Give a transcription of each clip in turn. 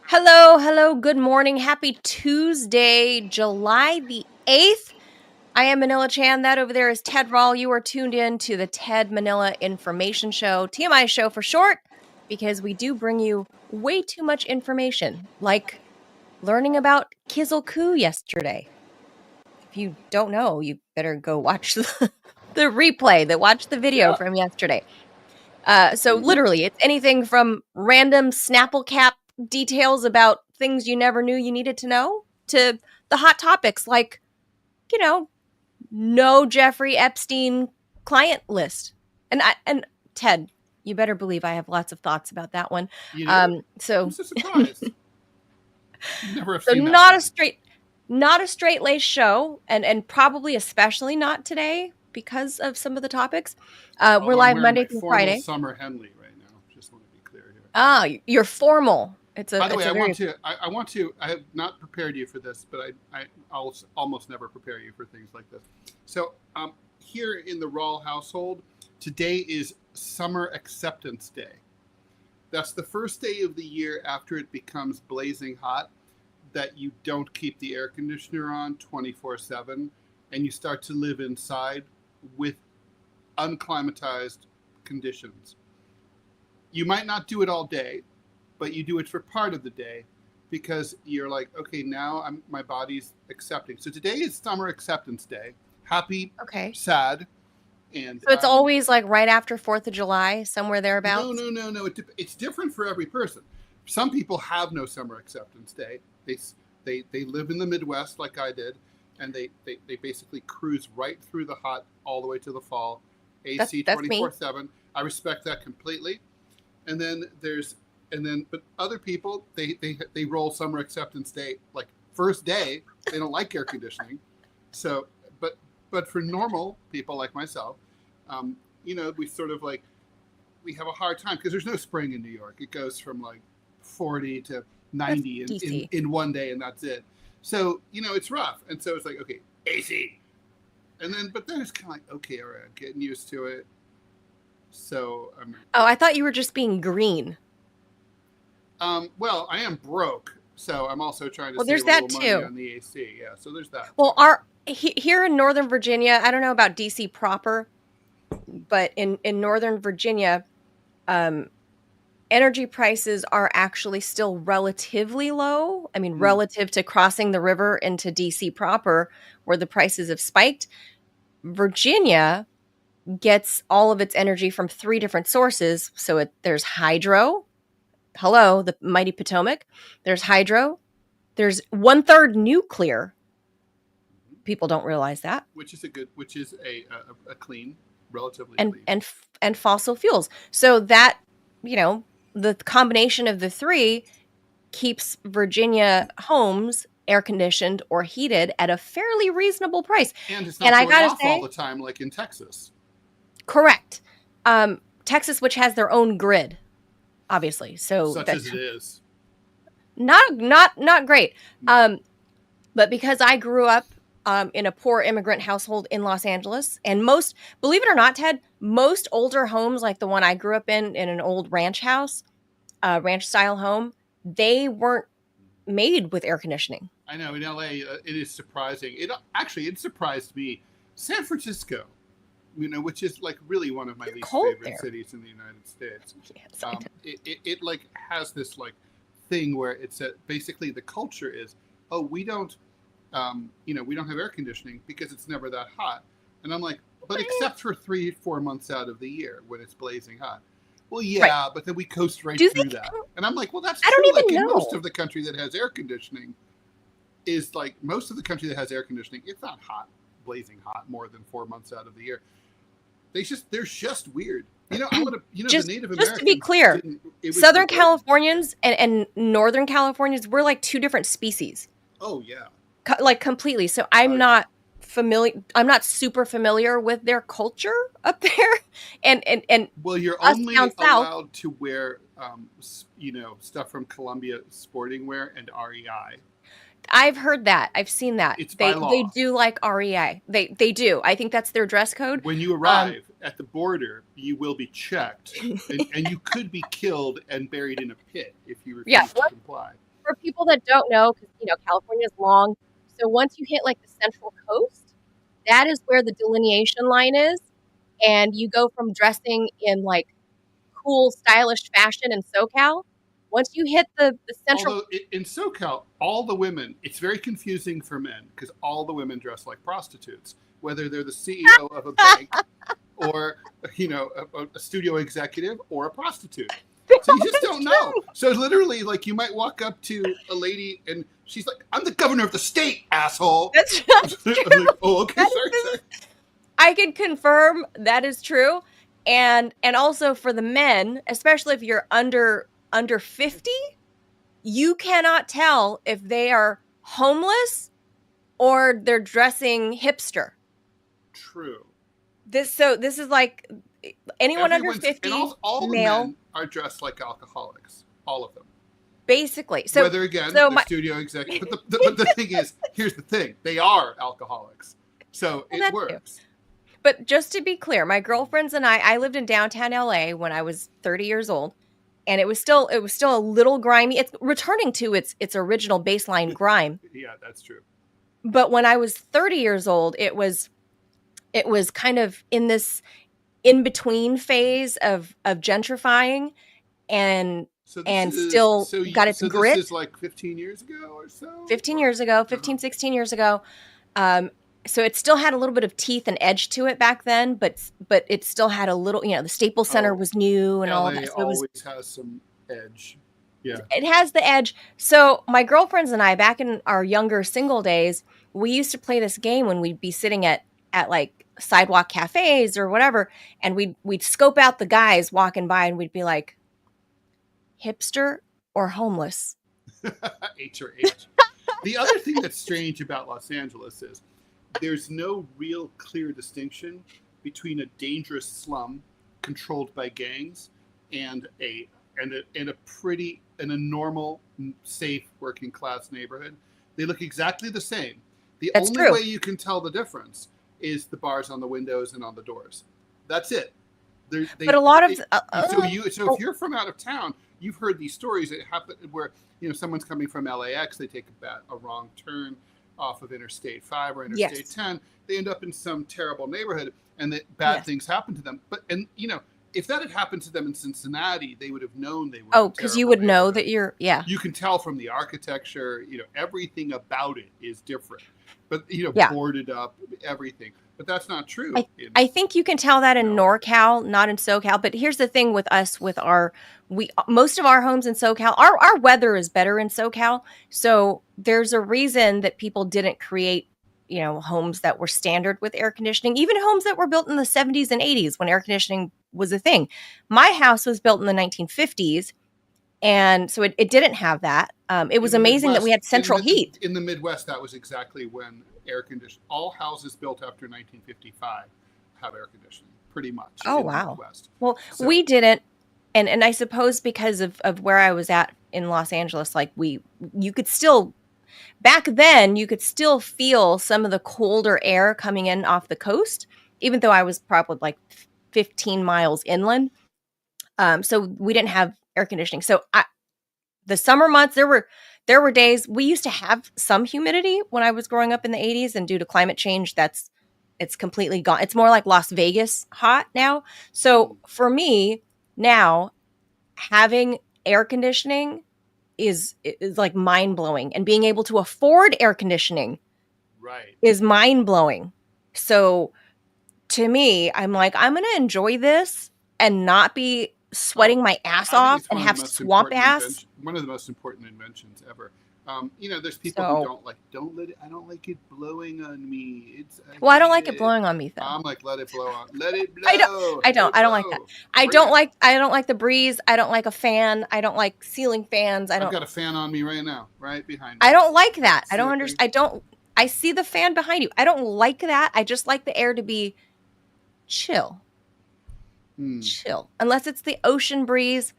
Hello, hello, good morning. Happy Tuesday, July the 8th. I am Manila Chan. That over there is Ted Rall. You are tuned in to the Ted Manila Information Show, TMI Show for short, because we do bring you way too much information, like learning about Kizzle Coup yesterday. If you don't know, you better go watch the replay, watch the video from yesterday. So literally, it's anything from random Snapple cap details about things you never knew you needed to know to the hot topics like, no Jeffrey Epstein client list. And Ted, you better believe I have lots of thoughts about that one. I'm so surprised. Never have seen not a straight lace show, and probably especially not today because of some of the topics. We're live Monday through Friday. Summer Henley right now. Just want to be clear here. Ah, you're formal. By the way, I want to. I have not prepared you for this, but I'll almost never prepare you for things like this. So, here in the Rall household, today is Summer Acceptance Day. That's the first day of the year after it becomes blazing hot that you don't keep the air conditioner on 24/7, and you start to live inside with unclimatized conditions. You might not do it all day, but you do it for part of the day because you're like, okay, now my body's accepting. So today is Summer Acceptance Day. Happy, sad, and so it's always like right after 4th of July, somewhere thereabouts? No. It's different for every person. Some people have no Summer Acceptance Day. They live in the Midwest like I did, and they basically cruise right through the hot all the way to the fall. AC 24/7. I respect that completely. But other people, they roll Summer Acceptance Day like first day. They don't like air conditioning. So, but for normal people like myself, we sort of like, we have a hard time because there's no spring in New York. It goes from like 40 to 90 in one day, and that's it. So, it's rough. And so it's like, okay, AC. But then it's kind of like, okay, all right, I'm getting used to it. So, I thought you were just being green. Well, I am broke, so I'm also trying to save a little money on the AC. Yeah, so there's that. Well, here in Northern Virginia, I don't know about DC proper, but in Northern Virginia, energy prices are actually still relatively low. I mean, relative to crossing the river into DC proper, where the prices have spiked. Virginia gets all of its energy from 3 different sources. So there's hydro. Hello, the mighty Potomac. There's hydro. There's 1/3 nuclear. People don't realize that. Which is a clean, relatively clean. And fossil fuels. So that, the combination of the 3 keeps Virginia homes air conditioned or heated at a fairly reasonable price. And it's not going off all the time like in Texas. Correct. Texas, which has their own grid, obviously. So such as it is. Not great. But because I grew up in a poor immigrant household in Los Angeles, and believe it or not, Ted, most older homes like the one I grew up in an old ranch house, ranch style home, they weren't made with air conditioning. I know in LA, it is surprising. It surprised me. San Francisco, which is like really one of my least favorite cities in the United States. Yes, it like has this like thing where it's basically the culture is, we don't have air conditioning because it's never that hot. And I'm like, but except for 3-4 months out of the year when it's blazing hot. Well, yeah, right. But then we coast right through that. And I'm like, well, that's true. In most of the country that has air conditioning is like most of the country that has air conditioning, it's not hot, blazing hot more than 4 months out of the year. They're just weird. The Native Americans. Just to be clear, Southern Californians and Northern Californians, we're like 2 different species. Oh yeah. Like completely. So I'm not familiar. I'm not super familiar with their culture up there. And well, you're only allowed to wear, stuff from Columbia Sporting Wear and REI. I've heard that. I've seen that. It's by law. They do like REI. They do. I think that's their dress code. When you arrive at the border, you will be checked, and you could be killed and buried in a pit if you refuse to comply. for people that don't know, because California is long, so once you hit like the Central Coast, that is where the delineation line is, and you go from dressing in like cool, stylish fashion in SoCal. Once you hit the Central, although in SoCal, all the women, it's very confusing for men because all the women dress like prostitutes, whether they're the CEO of a bank or a studio executive or a prostitute. So you just don't know. So literally, like, you might walk up to a lady and she's like, "I'm the governor of the state, asshole." That's I'm like, "Oh, okay, sorry." I can confirm that is true, and also for the men, especially if you're under 50, you cannot tell if they are homeless or they're dressing hipster. True. This is like anyone under 50, and all male, the men are dressed like alcoholics. All of them. Basically. So whether again, the studio executive, but the thing is, here's the thing: they are alcoholics, so it works. But just to be clear, my girlfriends and I lived in downtown LA when I was 30 years old, and it was still a little grimy. It's returning to its original baseline grime. Yeah, that's true. But when I was 30 years old, it was kind of in this in between phase of gentrifying and still got its grit. This is like 15 years ago or so? 15 years ago, 15, 16 years ago. So it still had a little bit of teeth and edge to it back then, but it still had a little, the Staples Center was new and all of that. So it always has some edge. Yeah. It has the edge. So my girlfriends and I, back in our younger single days, we used to play this game when we'd be sitting at like sidewalk cafes or whatever, and we'd scope out the guys walking by and we'd be like, hipster or homeless? H or H. The other thing that's strange about Los Angeles is there's no real clear distinction between a dangerous slum controlled by gangs and a normal, safe, working class neighborhood. They look exactly the same. That's only way you can tell the difference is the bars on the windows and on the doors. That's it. But a lot of so if you're from out of town, you've heard these stories that happen where someone's coming from LAX, they take a wrong turn off of Interstate 5 or Interstate 10, they end up in some terrible neighborhood, and that bad things happen to them. But if that had happened to them in Cincinnati, they would have known they were. Oh, because you would know that you're. You can tell from the architecture. Everything about it is different. But boarded up, everything. But that's not true. I think you can tell that in NorCal, not in SoCal. But here's the thing with us, most of our homes in SoCal, our weather is better in SoCal. So there's a reason that people didn't create, homes that were standard with air conditioning, even homes that were built in the 70s and 80s when air conditioning was a thing. My house was built in the 1950s. And so it didn't have that. It was amazing that we had central heat. In the Midwest, that was exactly when air conditioning. All houses built after 1955 have air conditioning, pretty much. Oh, wow. Midwest. Well, we didn't. And I suppose because of where I was at in Los Angeles, like you could still, back then, you could still feel some of the colder air coming in off the coast, even though I was probably like 15 miles inland. So we didn't have air conditioning. So the summer months, there were days we used to have some humidity when I was growing up in the 80s, and due to climate change, it's completely gone. It's more like Las Vegas hot now. So for me now, having air conditioning is like mind blowing, and being able to afford air conditioning is mind blowing. So to me, I'm like, I'm going to enjoy this and not be sweating my ass off and have swamp ass. One of the most important inventions ever. There's people who I don't like it blowing on me. I don't like it blowing on me though. I'm like, let it blow on. Let it blow. I don't like that. I don't like the breeze. I don't like a fan. I don't like ceiling fans. I've got a fan on me right now, right behind me. I don't like that. I don't understand. I see the fan behind you. I don't like that. I just like the air to be chill. Chill. Unless it's the ocean breeze,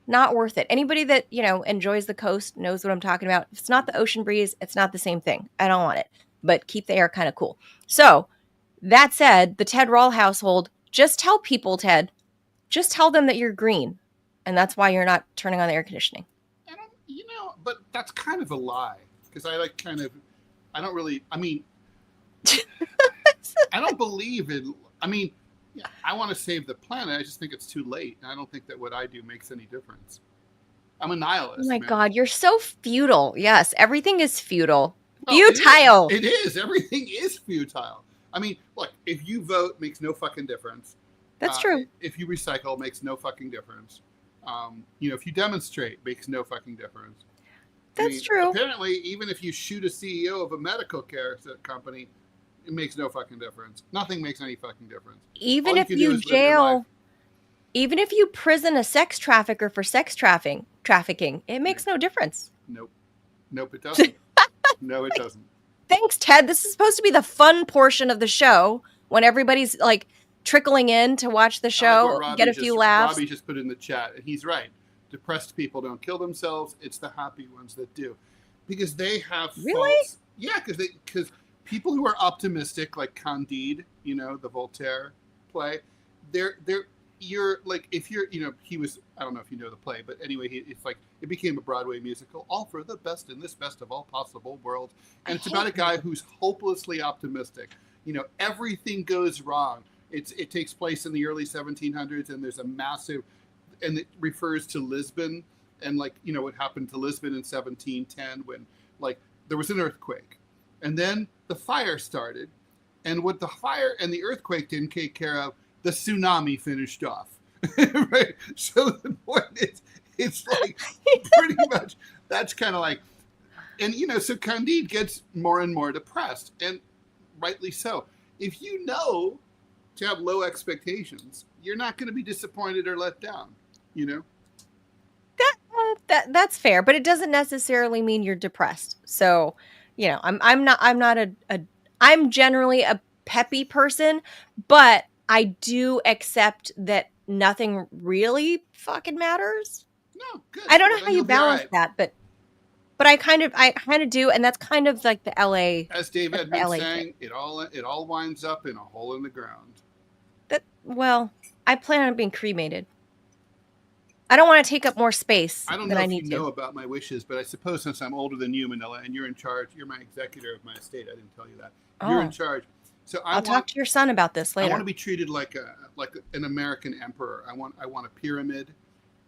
not worth it. Anybody that, enjoys the coast knows what I'm talking about. If it's not the ocean breeze, it's not the same thing. I don't want it. But keep the air kind of cool. So, that said, the Ted Rall household, just tell people, Ted, just tell them that you're green. And that's why you're not turning on the air conditioning. but that's kind of a lie because I don't really. I mean, I don't believe in. I mean, I want to save the planet. I just think it's too late. And I don't think that what I do makes any difference. I'm a nihilist. Oh my man. God, you're so futile. Yes, everything is futile. Futile. It is. Everything is futile. I mean, look, if you vote, makes no fucking difference. That's true. If you recycle, makes no fucking difference. If you demonstrate, makes no fucking difference. That's true. Apparently, even if you shoot a CEO of a medical care company, it makes no fucking difference. Nothing makes any fucking difference. Even if you jail, even if you prison a sex trafficker for sex trafficking, it makes no difference. Nope, it doesn't. No, it doesn't. Thanks, Ted. This is supposed to be the fun portion of the show when everybody's like trickling in to watch the show, get a few laughs. Robbie just put in the chat, and he's right. Depressed people don't kill themselves. It's the happy ones that do, because they have faults. Yeah, because people who are optimistic, like Candide, the Voltaire play, you're like, if you're, he was, I don't know if you know the play, but anyway, it's like, it became a Broadway musical, all for the best in this best of all possible world. And it's about a guy who's hopelessly optimistic. Everything goes wrong. It takes place in the early 1700s, and there's a massive, and it refers to Lisbon, and like, what happened to Lisbon in 1710 when like there was an earthquake, and then the fire started, and what the fire and the earthquake didn't take care of, the tsunami finished off. Right? So the point is, it's like pretty much that's kind of like, and so Candide gets more and more depressed, and rightly so. If you know to have low expectations, you're not going to be disappointed or let down. That's fair, but it doesn't necessarily mean you're depressed. So, I'm generally a peppy person, but I do accept that nothing really fucking matters. No, good. I don't know how you balance that, but I kind of do, and that's kind of like the LA. As Dave Edmonds sang, it all winds up in a hole in the ground. I plan on being cremated. I don't want to take up more space than I need to. I don't know if you know about my wishes, but I suppose since I'm older than you, Manila, and you're in charge, you're my executor of my estate. I didn't tell you that. You're in charge. So I'll talk to your son about this later. I want to be treated like an American emperor. I want a pyramid.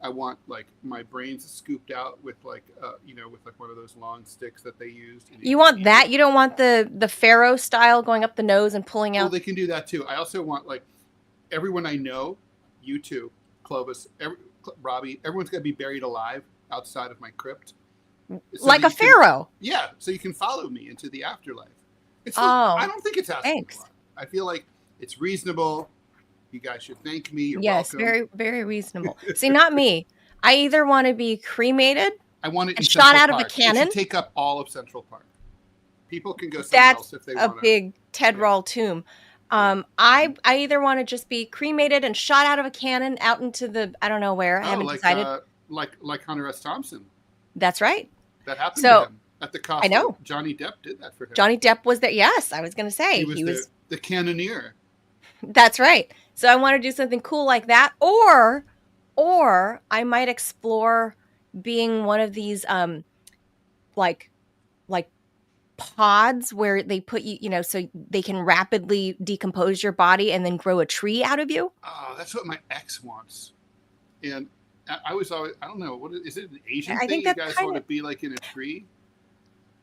I want like my brains scooped out with like with like one of those long sticks that they used. You want that? You don't want the pharaoh style going up the nose and pulling out? Well, they can do that too. I also want like everyone I know, you too, Clovis, Robbie, everyone's going to be buried alive outside of my crypt. So like a pharaoh. So you can follow me into the afterlife. I don't think it's asking a lot. I feel like it's reasonable. You guys should thank me. You're welcome. Very, very reasonable. See, not me. I either want to be cremated, I want it and shot out of a cannon. It should take up all of Central Park. People can go somewhere else if they want. That's a big Ted Rall tomb. I either want to just be cremated and shot out of a cannon out into the, I don't know where. I haven't decided. Like Hunter S. Thompson. That's right. That happened to him at the cost. I know. Johnny Depp did that for him. Johnny Depp was there. Yes, I was going to say he was the cannoneer. That's right. So I want to do something cool like that, or I might explore being one of these like pods where they put you, so they can rapidly decompose your body and then grow a tree out of you. Oh, that's what my ex wants. And I was always, I don't know, is it an Asian thing? You guys want to be like in a tree?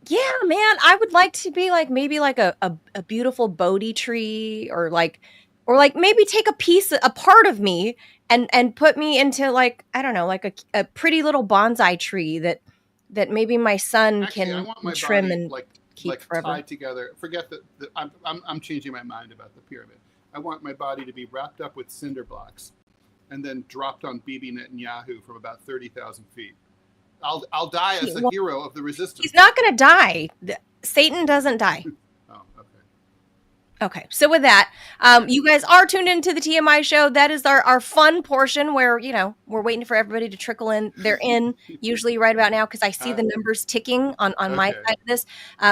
Yeah, man, I would like to be like maybe like a beautiful Bodhi tree, or maybe take a part of me and put me into like, I don't know, like a pretty little bonsai tree that maybe my son can trim and keep forever. Tied together. Forget that. I'm changing my mind about the pyramid. I want my body to be wrapped up with cinder blocks and then dropped on Bibi Netanyahu from about 30,000 feet. I'll die as a hero of the resistance. He's not going to die. Satan doesn't die. Oh, okay. Okay, so with that, you guys are tuned into the TMI show. That is our fun portion where, we're waiting for everybody to trickle in. They're in usually right about now because I see the numbers ticking on my side of this.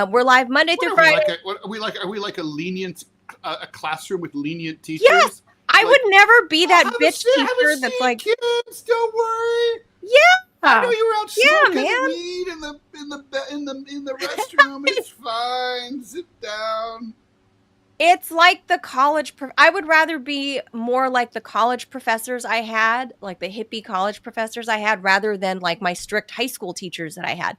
We're live Monday through Friday. Are we like a lenient a classroom with lenient teachers? Yes, I would never be that bitch teacher that's like, kids, don't worry. Yeah. I know you were out smoking man. weed in the restroom. It's fine. Sit down. It's like the college. I would rather be more like the college professors I had, like the hippie college professors I had, rather than like my strict high school teachers that I had.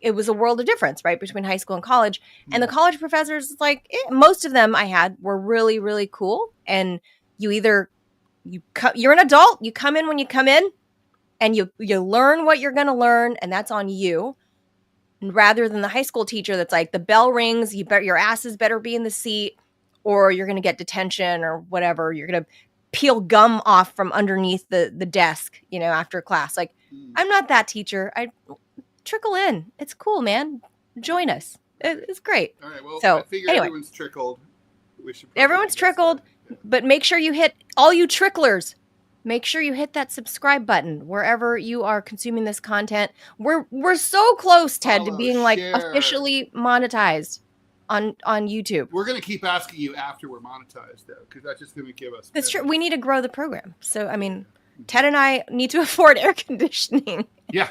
It was a world of difference, right, between high school and college. And the college professors, like most of them I had, were really, really cool. And you're an adult. You come in when you come in, and you learn what you're going to learn, and that's on you. Rather than the high school teacher that's like, the bell rings, your asses better be in the seat, or you're going to get detention or whatever. You're going to peel gum off from underneath the desk, after class. Like, I'm not that teacher. I trickle in. It's cool, man. Join us. It's great. All right. Well, so, I figure anyway, everyone's trickled. Everyone's trickled, but make sure you hit, all you tricklers, make sure you hit that subscribe button wherever you are consuming this content. We're so close, Ted, to being like officially monetized on YouTube. We're going to keep asking you after we're monetized, though, because that's just going to give us. That's true. We need to grow the program. So, I mean, Ted and I need to afford air conditioning. Yeah.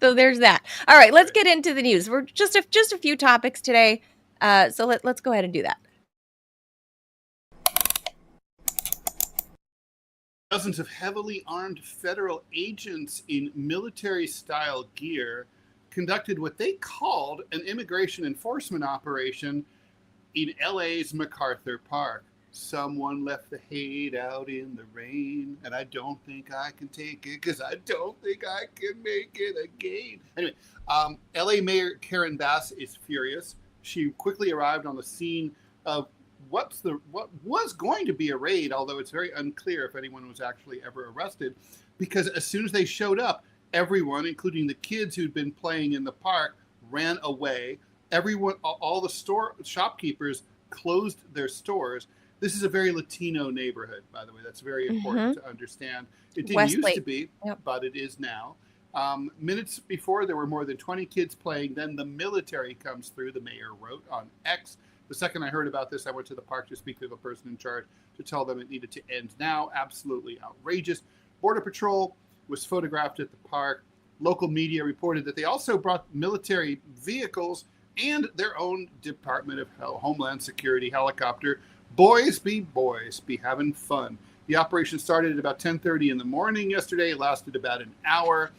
So there's that. All right, let's get into the news. We're just a few topics today. So let's go ahead and do that. Dozens of heavily armed federal agents in military-style gear conducted what they called an immigration enforcement operation in LA's MacArthur Park. Someone left the hate out in the rain, and I don't think I can take it because I don't think I can make it again. Anyway, LA Mayor Karen Bass is furious. She quickly arrived on the scene of what was going to be a raid, although it's very unclear if anyone was actually ever arrested, because as soon as they showed up, everyone, including the kids who'd been playing in the park, ran away. Everyone, all the shopkeepers closed their stores. This is a very Latino neighborhood, by the way. That's very important to understand. It didn't used to be, but it is now. Minutes before, there were more than 20 kids playing. Then the military comes through, the mayor wrote on X. The second I heard about this, I went to the park to speak to the person in charge to tell them it needed to end now. Absolutely outrageous. Border Patrol was photographed at the park. Local media reported that they also brought military vehicles and their own Department of Homeland Security helicopter. Boys be having fun. The operation started at about 10:30 in the morning yesterday. It lasted about an hour.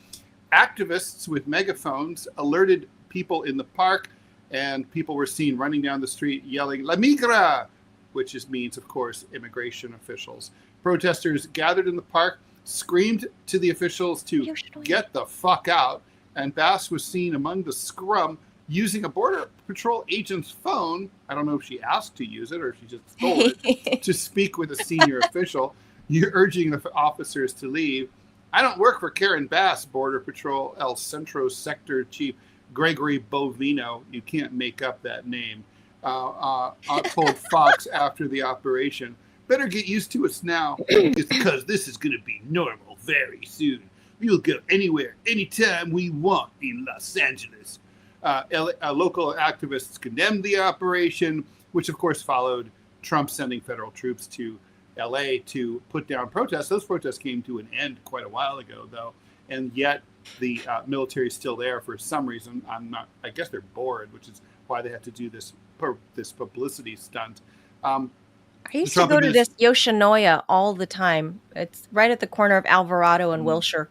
Activists with megaphones alerted people in the park, and people were seen running down the street yelling, "La migra," which means, of course, immigration officials. Protesters gathered in the park, screamed to the officials to get the fuck out, and Bass was seen among the scrum using a Border Patrol agent's phone. I don't know if she asked to use it or if she just stole it to speak with a senior official. You're urging the officers to leave. I don't work for Karen Bass, Border Patrol El Centro Sector Chief Gregory Bovino. You can't make up that name. Told Fox after the operation. Better get used to us now, because this is going to be normal very soon. We'll go anywhere, anytime we want in Los Angeles. Local activists condemned the operation, which of course followed Trump sending federal troops to LA to put down protests. Those protests came to an end quite a while ago, though, and yet the military is still there for some reason. I guess they're bored, which is why they had to do this publicity stunt. I used to go to this Yoshinoya all the time. It's right at the corner of Alvarado and Wilshire.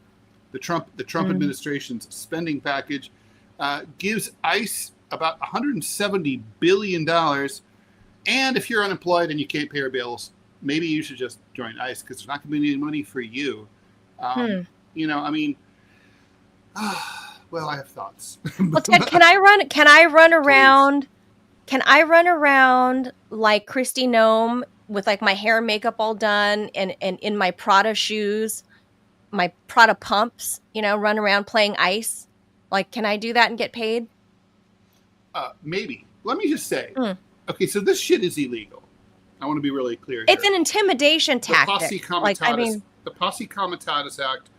The Trump administration's spending package gives ICE about $170 billion. And if you're unemployed and you can't pay your bills, maybe you should just join ICE, because there's not going to be any money for you. You know, I mean, well, I have thoughts. Well, Ted, can I run around? Please. Can I run around like Kristi Noem with like my hair and makeup all done and in my Prada shoes, my Prada pumps, run around playing ICE? Like, can I do that and get paid? Maybe. Let me just say, okay, so this shit is illegal. I want to be really clear here. It's an intimidation tactic. The Posse Comitatus Act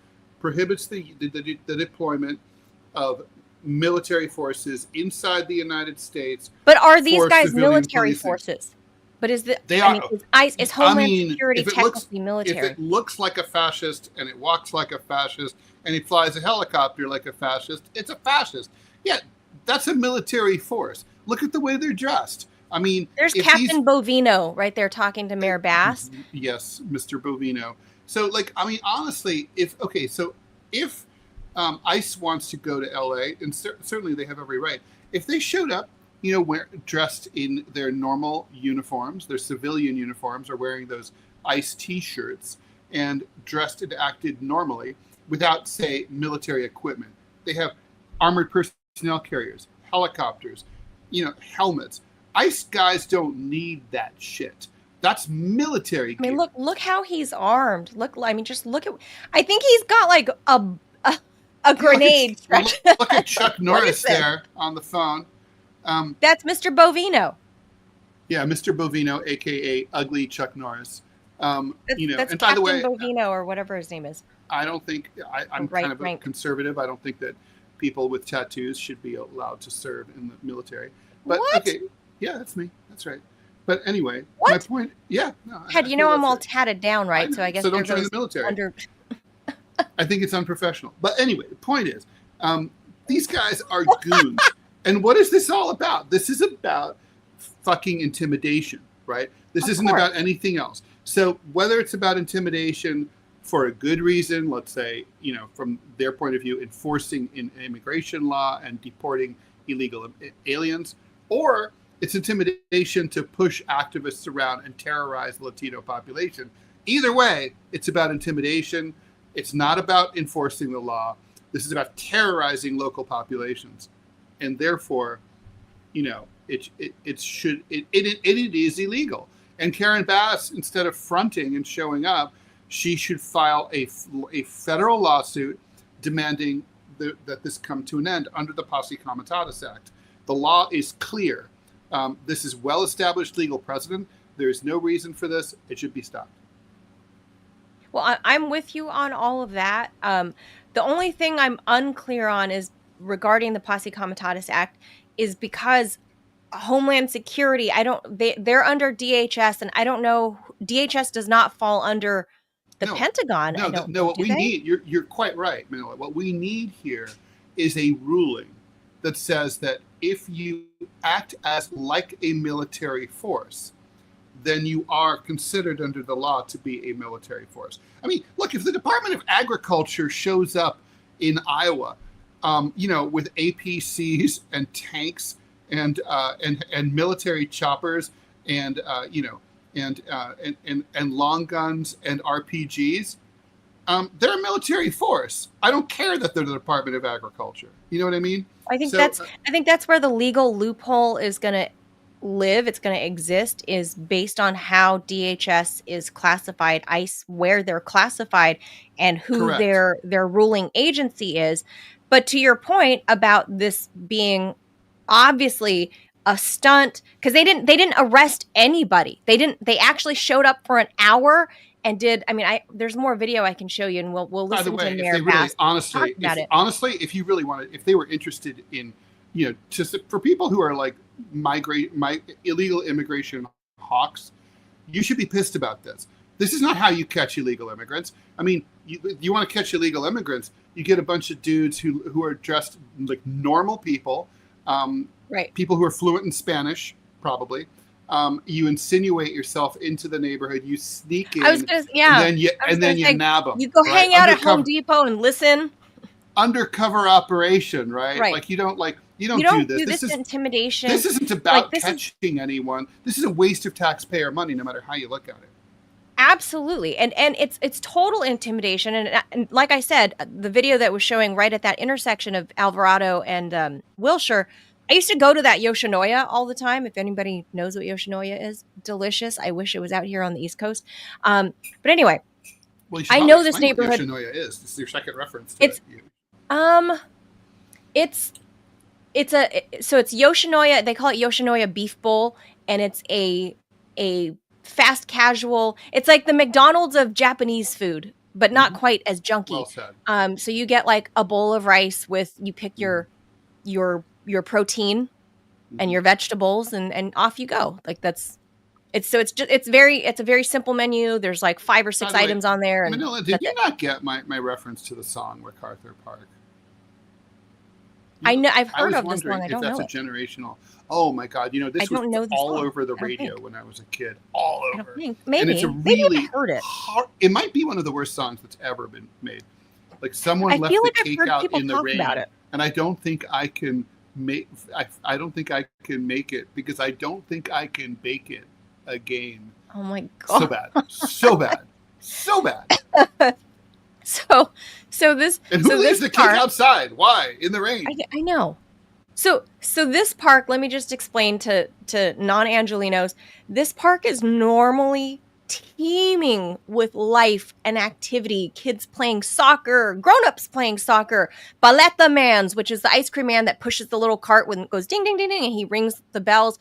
prohibits the deployment of military forces inside the United States. But are these guys military forces? But is the they are? Is Homeland Security technically military? If it looks like a fascist and it walks like a fascist and it flies a helicopter like a fascist, it's a fascist. Yeah, that's a military force. Look at the way they're dressed. I mean, there's Captain Bovino right there talking to Mayor Bass. Yes, Mr. Bovino. So, like, I mean, honestly, if ICE wants to go to LA, and certainly they have every right, if they showed up, dressed in their normal uniforms, their civilian uniforms, or wearing those ICE T-shirts, and dressed and acted normally without, say, military equipment. They have armored personnel carriers, helicopters, helmets. ICE guys don't need that shit. That's military. I mean, look how he's armed. Just look at. I think he's got like a grenade. Look at Chuck Norris there on the phone. That's Mr. Bovino. Yeah, Mr. Bovino, aka Ugly Chuck Norris. That's and by Captain the way, Bovino or whatever his name is. I don't think I'm kind of a conservative. I don't think that people with tattoos should be allowed to serve in the military. But what? Okay, yeah, that's me. That's right. But anyway, what? My point. Yeah, no. I'm all tatted down, right? So I guess so. Don't join the military. I think it's unprofessional. But anyway, the point is, these guys are goons. And what is this all about? This is about fucking intimidation, right? This isn't about anything else. So whether it's about intimidation for a good reason, let's say, from their point of view, enforcing an immigration law and deporting illegal aliens, or it's intimidation to push activists around and terrorize the Latino population. Either way, it's about intimidation. It's not about enforcing the law. This is about terrorizing local populations. And therefore, it is illegal. And Karen Bass, instead of fronting and showing up, she should file a federal lawsuit demanding that this come to an end under the Posse Comitatus Act. The law is clear. This is well-established legal precedent. There is no reason for this. It should be stopped. Well, I'm with you on all of that. The only thing I'm unclear on is regarding the Posse Comitatus Act is because Homeland Security, they're under DHS, and I don't know, DHS does not fall under the Pentagon. No, what we need, you're quite right, Manila. What we need here is a ruling that says that if you act as like a military force, then you are considered under the law to be a military force. I mean, look, if the Department of Agriculture shows up in Iowa, with APCs and tanks and military choppers and long guns and RPGs, they're a military force. I don't care that they're the Department of Agriculture. You know what I mean? I think that's where the legal loophole is going to live. It's going to exist is based on how DHS is classified, ICE, where they're classified, and who their ruling agency is. But to your point about this being obviously a stunt, because they didn't arrest anybody. They actually showed up for an hour and did. I mean, there's more video I can show you, and we'll listen to Mayor Bass talk about it. Honestly, if you really wanted, if they were interested in, just for people who are like illegal immigration hawks, you should be pissed about this. This is not how you catch illegal immigrants. I mean, you want to catch illegal immigrants, you get a bunch of dudes who are dressed like normal people, people who are fluent in Spanish, probably. You insinuate yourself into the neighborhood. You sneak in, and then you nab them. You go hang out at Home Depot and listen. Undercover operation, right? Like you don't do this. This is intimidation. This isn't about catching anyone. This is a waste of taxpayer money, no matter how you look at it. Absolutely. And it's total intimidation. And like I said, the video that was showing right at that intersection of Alvarado and Wilshire, I used to go to that Yoshinoya all the time. If anybody knows what Yoshinoya is, delicious. I wish it was out here on the East Coast. But anyway, I know this neighborhood. What Yoshinoya is. This is your second reference to it. It's Yoshinoya. They call it Yoshinoya Beef Bowl, and it's a fast casual. It's like the McDonald's of Japanese food, but not quite as junky. Well said. So you get like a bowl of rice you pick your protein and your vegetables, and off you go. Like It's a very simple menu. There's like 5 or 6 items on there. And Manila, did you not get my reference to the song MacArthur Park? I know, I've heard of this one. I don't know. If that's a generational. Oh my God! This was all over the radio when I was a kid. All over. I don't think. Maybe. And it's a really Maybe I heard it. It might be one of the worst songs that's ever been made. Like someone left the cake out in the rain, and I don't think I can make. I don't think I can make it because I don't think I can bake it again. Oh my God! So bad, so bad, so bad. So this. And who leaves the cake outside? Why in the rain? I know. So this park, let me just explain to non-Angelinos, this park is normally teeming with life and activity. Kids playing soccer, grown-ups playing soccer, baleta mans, which is the ice cream man that pushes the little cart when it goes ding, ding, ding, ding, and he rings the bells.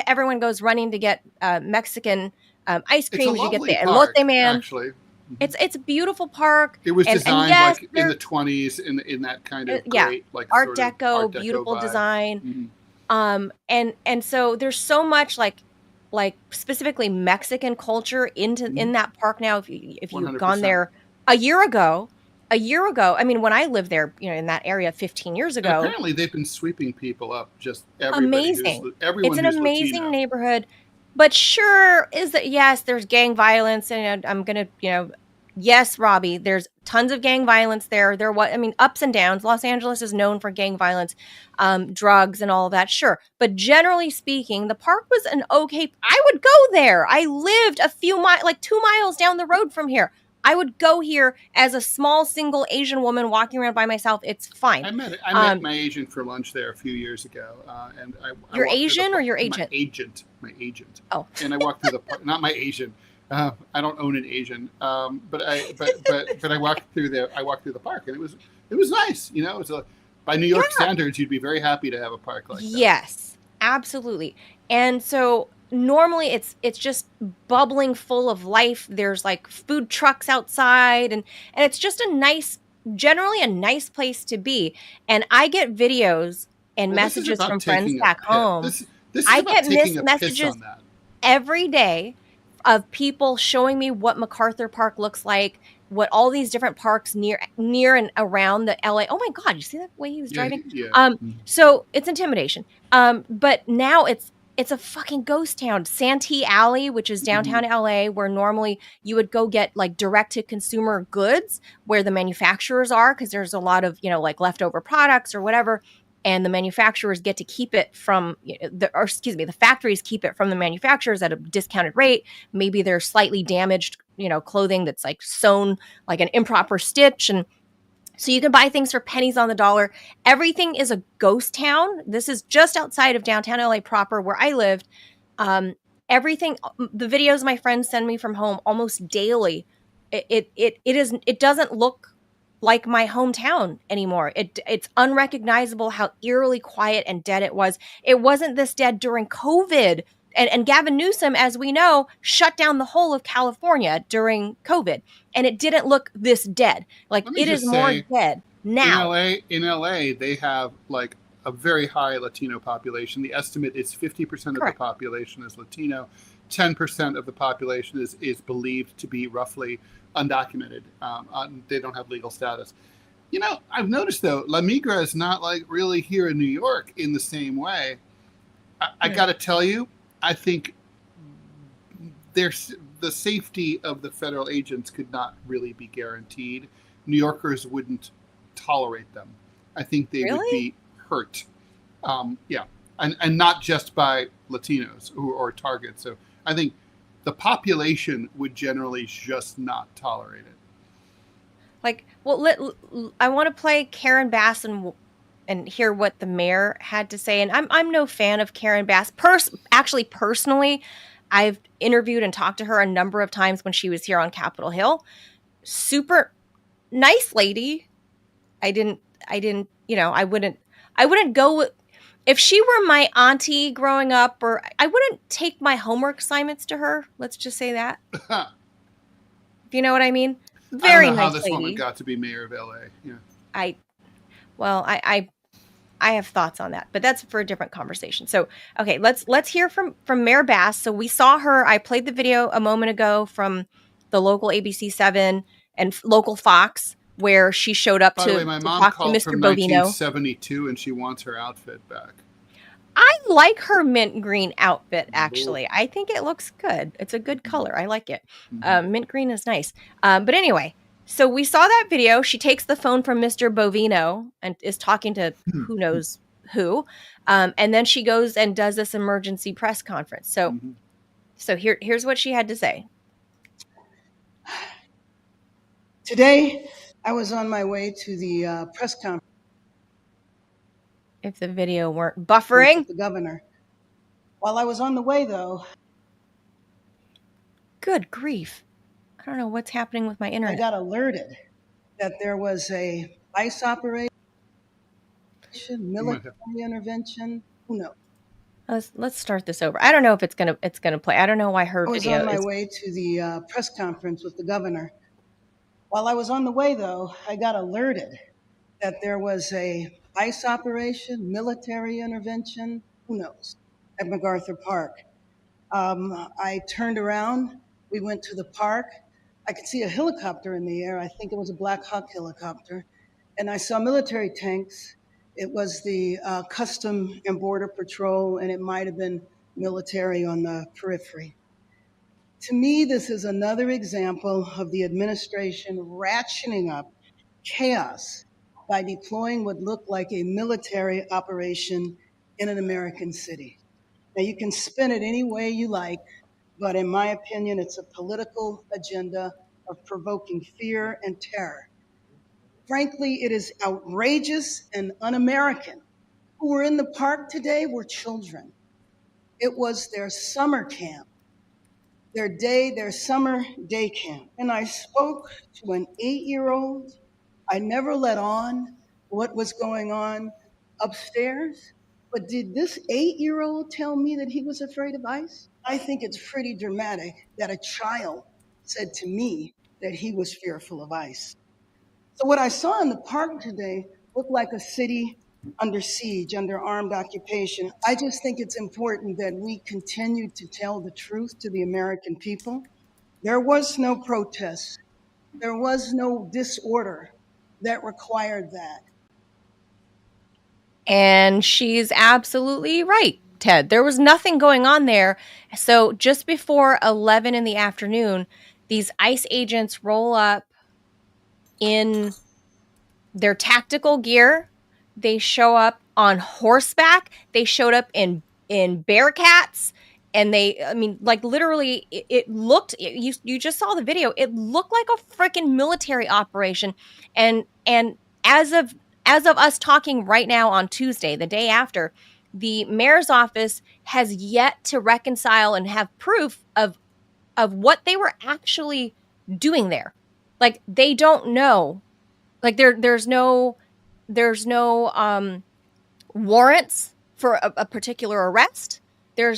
Everyone goes running to get Mexican ice cream. You get the elote man. Actually. It's a beautiful park. It was designed like in the 20s in that kind of great, like Art Deco, beautiful vibe. Design. Mm-hmm. And so there's so much like specifically Mexican culture in that park now. If you've 100%. Gone there a year ago, I mean, when I lived there, in that area 15 years ago. And apparently they've been sweeping people up. Just amazing. Everyone. It's an amazing Latino. Neighborhood. But sure is that, yes, there's gang violence, and I'm going to, yes, Robbie, there's tons of gang violence there. Ups and downs. Los Angeles is known for gang violence, drugs and all of that. Sure. But generally speaking, the park was I would go there. I lived a few like 2 miles down the road from here. I would go here as a small single Asian woman walking around by myself. It's fine. I met my agent for lunch there a few years ago, and your Asian or your agent? My agent. Oh, and I walked through the park. Not my Asian. I don't own an Asian, but I walked through the park, and it was nice. It was by New York standards, you'd be very happy to have a park like that. Yes, absolutely. And so normally it's just bubbling full of life. There's like food trucks outside, and it's just generally a nice place to be. And I get videos and messages from friends back home. I get messages every day of people showing me what MacArthur Park looks like, what all these different parks near and around the LA. Oh my God, you see that way he was driving? Yeah. So it's intimidation. But now it's a fucking ghost town. Santee Alley, which is downtown LA, where normally you would go get like direct to consumer goods where the manufacturers are, because there's a lot of, like leftover products or whatever. And the manufacturers get to keep it from the factories keep it from the manufacturers at a discounted rate. Maybe they're slightly damaged, clothing that's like sewn like an improper stitch. And so you can buy things for pennies on the dollar. Everything is a ghost town. This is just outside of downtown LA proper where I lived. Everything, the videos my friends send me from home almost daily, it doesn't look like my hometown anymore. It's unrecognizable how eerily quiet and dead it was. It wasn't this dead during COVID. And Gavin Newsom, as we know, shut down the whole of California during COVID. And it didn't look this dead. Like, it is more dead now. In LA, they have like a very high Latino population. The estimate is 50% of the population is Latino. 10% of the population is believed to be roughly undocumented. They don't have legal status. I've noticed though, La Migra is not like really here in New York in the same way. I got to tell you, I think the safety of the federal agents could not really be guaranteed. New Yorkers wouldn't tolerate them. I think they would be hurt. Yeah. And not just by Latinos or targets. So I think the population would generally just not tolerate it. Like, well, I want to play Karen Bass and hear what the mayor had to say. And I'm no fan of Karen Bass. Personally, I've interviewed and talked to her a number of times when she was here on Capitol Hill. Super nice lady. I wouldn't go with, if she were my auntie growing up, or I wouldn't take my homework assignments to her. Let's just say that. If you know what I mean? Very nice lady. I don't know how this woman got to be mayor of LA. Yeah. I have thoughts on that, but that's for a different conversation. So, okay, let's hear from Mayor Bass. So we saw her. I played the video a moment ago from the local ABC7 and local Fox, where she showed up By to the way, my mom talk to called Mr. from Bovino. 1972, and she wants her outfit back. I like her mint green outfit, actually. I think it looks good. It's a good color. I like it. Mint green is nice. But anyway, so we saw that video. She takes the phone from Mr. Bovino and is talking to who knows who. And then she goes and does this emergency press conference. So here's what she had to say. Today, I was on my way to the press conference. If the video weren't buffering. With the governor. While I was on the way, though. Good grief. I don't know what's happening with my internet. I got alerted that there was a ICE operation, military intervention. Who knows? Let's start this over. I don't know if it's gonna play. I don't know why her video I was on my way to the press conference with the governor. While I was on the way, though, I got alerted that there was a ICE operation, military intervention, who knows, at MacArthur Park. I turned around. We went to the park. I could see a helicopter in the air. I think it was a Black Hawk helicopter. And I saw military tanks. It was the Custom and Border Patrol, and it might have been military on the periphery. To me, this is another example of the administration ratcheting up chaos by deploying what looked like a military operation in an American city. Now, you can spin it any way you like, but in my opinion, it's a political agenda of provoking fear and terror. Frankly, it is outrageous and un-American. Who were in the park today were children. It was their summer camp, their summer day camp. And I spoke to an 8-year-old. I never let on what was going on upstairs. But did this 8-year-old tell me that he was afraid of ICE? I think it's pretty dramatic that a child said to me that he was fearful of ICE. So what I saw in the park today looked like a city under siege, under armed occupation. I just think it's important that we continue to tell the truth to the American people. There was no protest. There was no disorder that required that. And she's absolutely right, Ted. There was nothing going on there. So just before 11 in the afternoon, these ICE agents roll up in their tactical gear. They show up on horseback. They showed up in Bearcats. And literally, it looked, you just saw the video. It looked like a freaking military operation. And as of us talking right now on Tuesday, the day after, the mayor's office has yet to reconcile and have proof of what they were actually doing there. Like, they don't know. Like, there's no warrants for a particular arrest. You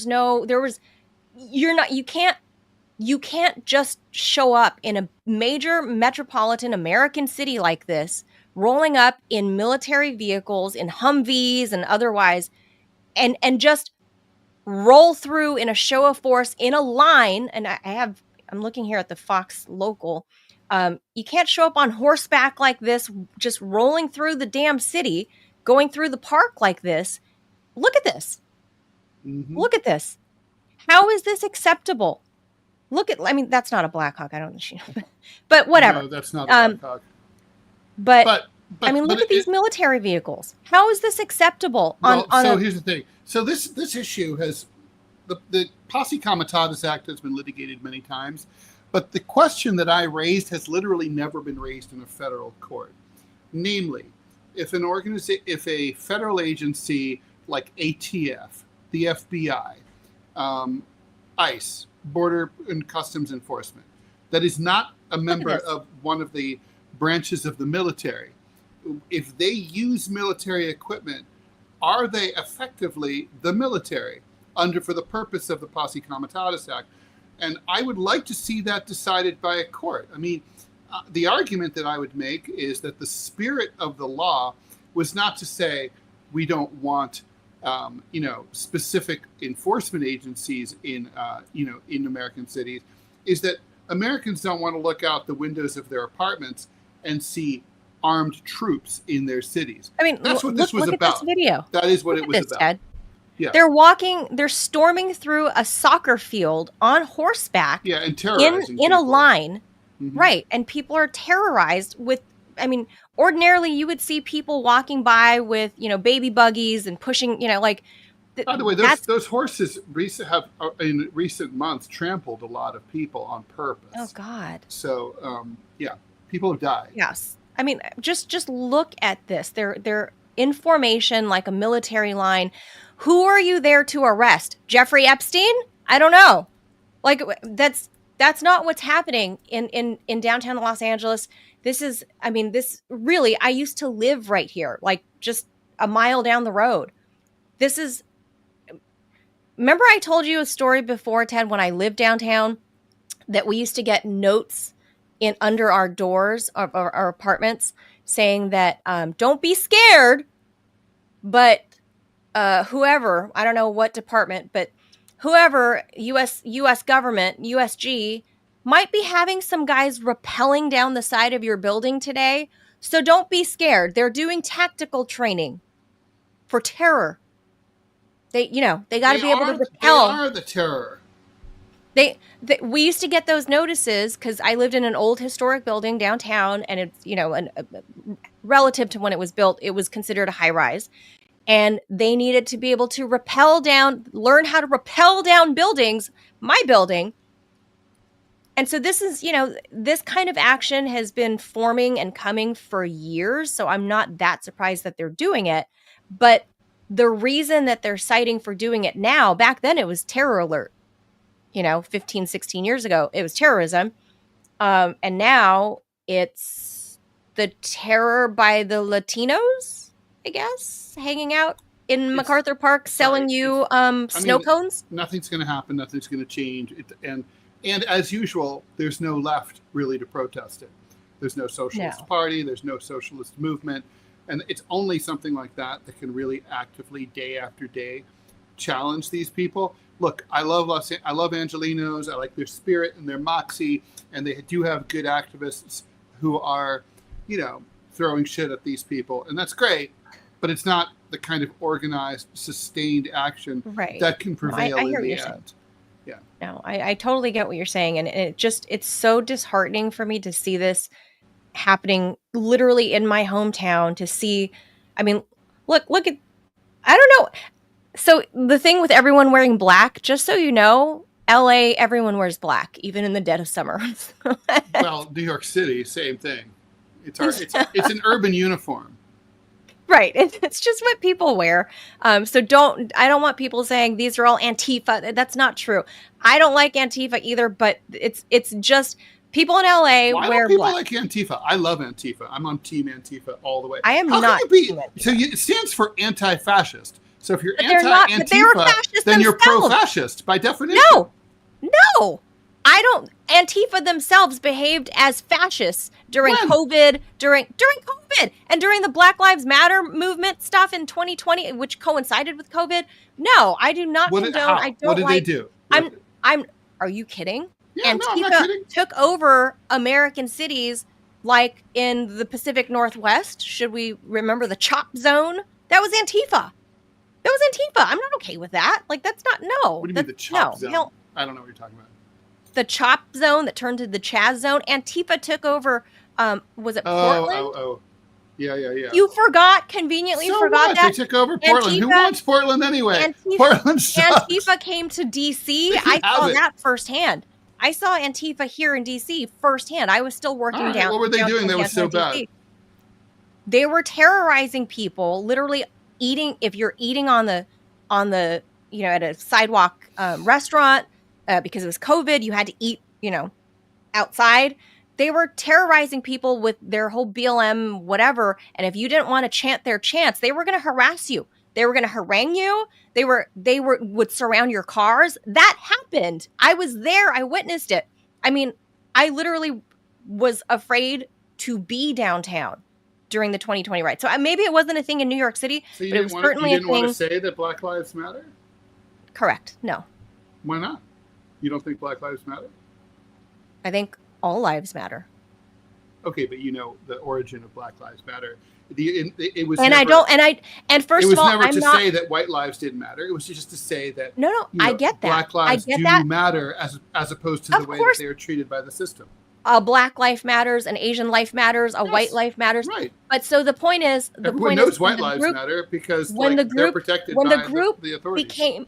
can't just show up in a major metropolitan American city like this, rolling up in military vehicles, in Humvees and otherwise, and just roll through in a show of force in a line. And I'm looking here at the Fox local. You can't show up on horseback like this, just rolling through the damn city, going through the park like this. Look at this. Mm-hmm. Look at this. How is this acceptable? That's not a Black Hawk. I don't know. But whatever. No, that's not a Black Hawk. But look at these military vehicles. How is this acceptable? Here's the thing. So this issue has, the Posse Comitatus Act has been litigated many times, but the question that I raised has literally never been raised in a federal court. Namely, if a federal agency like ATF, the FBI, ICE, Border and Customs Enforcement, that is not a member of one of the branches of the military, if they use military equipment, are they effectively the military for the purpose of the Posse Comitatus Act? And I would like to see that decided by a court. I mean, the argument that I would make is that the spirit of the law was not to say we don't want specific enforcement agencies in American cities, is that Americans don't want to look out the windows of their apartments and see armed troops in their cities. I mean, that's what this was look about. At this video. That is what it was about. Ted. Yeah. They're storming through a soccer field on horseback. Yeah, and terrorizing in a people. line. Mm-hmm. Right. And people are terrorized with, I mean, ordinarily you would see people walking by with, baby buggies and pushing, By the way, those horses have in recent months trampled a lot of people on purpose. Oh God. So, people have died. Yes. I mean, just look at this. They're in formation like a military line. Who are you there to arrest? Jeffrey Epstein? I don't know. Like that's not what's happening in downtown Los Angeles. This really, I used to live right here, like just a mile down the road. Remember I told you a story before, Ted, when I lived downtown, that we used to get notes under our doors of our apartments saying that don't be scared, but whoever, I don't know what department, but whoever, U.S. government, USG, might be having some guys rappelling down the side of your building today. So don't be scared. They're doing tactical training for terror. They got to be able to repel. They are the terror. We used to get those notices because I lived in an old historic building downtown, and it's, relative to when it was built, it was considered a high rise. And they needed to be able to learn how to rappel down buildings, my building. And so this is, this kind of action has been forming and coming for years. So I'm not that surprised that they're doing it. But the reason that they're citing for doing it now, back then it was terror alert. 15, 16 years ago, it was terrorism. And now it's the terror by the Latinos, I guess, hanging out in MacArthur Park, selling you snow cones. Nothing's going to happen. Nothing's going to change. And as usual, there's no left really to protest it. There's no socialist party. There's no socialist movement. And it's only something like that can really actively, day after day, challenge these people. Look, I love Angelenos. I like their spirit and their moxie, and they do have good activists who are, throwing shit at these people, and that's great. But it's not the kind of organized, sustained action that can prevail in the end. Yeah. No, I totally get what you're saying, and it's so disheartening for me to see this happening literally in my hometown. To see, I mean, look at, I don't know. So the thing with everyone wearing black, just so you know, LA, everyone wears black, even in the dead of summer. Well, New York City, same thing. It's an urban uniform. Right. It's just what people wear. So I don't want people saying these are all Antifa. That's not true. I don't like Antifa either, but it's just people in LA wear people black. Like Antifa. I love Antifa. I'm on Team Antifa all the way. I am How not. It stands for anti-fascist. So if you're anti-Antifa, then themselves. You're pro-fascist by definition. No. I don't. Antifa themselves behaved as fascists during COVID, during COVID, and during the Black Lives Matter movement stuff in 2020, which coincided with COVID. No, I do not condone. I don't. What did they do? Are you kidding? Yeah, Antifa no, I'm not kidding. Took over American cities like in the Pacific Northwest. Should we remember the Chop Zone? That was Antifa. I'm not okay with that. Like, that's not, no. What do you mean the Chop Zone? I don't know what you're talking about. The Chop Zone that turned to the Chaz Zone. Antifa took over, was it Portland? Oh. Yeah. You conveniently forgot that. They took over Portland. Who wants Portland anyway? Portland sucks. Antifa came to D.C. I saw that firsthand. I saw Antifa here in D.C. firsthand. I was still working down. What were they doing that was so bad? They were terrorizing people, literally eating. If you're eating on the at a sidewalk restaurant because it was COVID, you had to eat outside. They were terrorizing people with their whole BLM whatever, and if you didn't want to chant their chants, they were going to harass you. They were going to harangue you. They would surround your cars. That happened. I was there. I witnessed it. I mean, I literally was afraid to be downtown during the 2020 riots. So maybe it wasn't a thing in New York City, So but it was certainly a thing. You didn't want to say that Black Lives Matter? Correct. No. Why not? You don't think Black Lives Matter? I think all lives matter. Okay, but you know the origin of Black Lives Matter. It was and never, I don't and first of all, it was never I'm to not, say that white lives didn't matter. It was just to say that I get that. Black lives do matter as opposed to the way that they are treated by the system. A black life matters, an Asian life matters, a white life matters. Right. But so the point is, everyone knows white lives matter because they're protected by the authorities.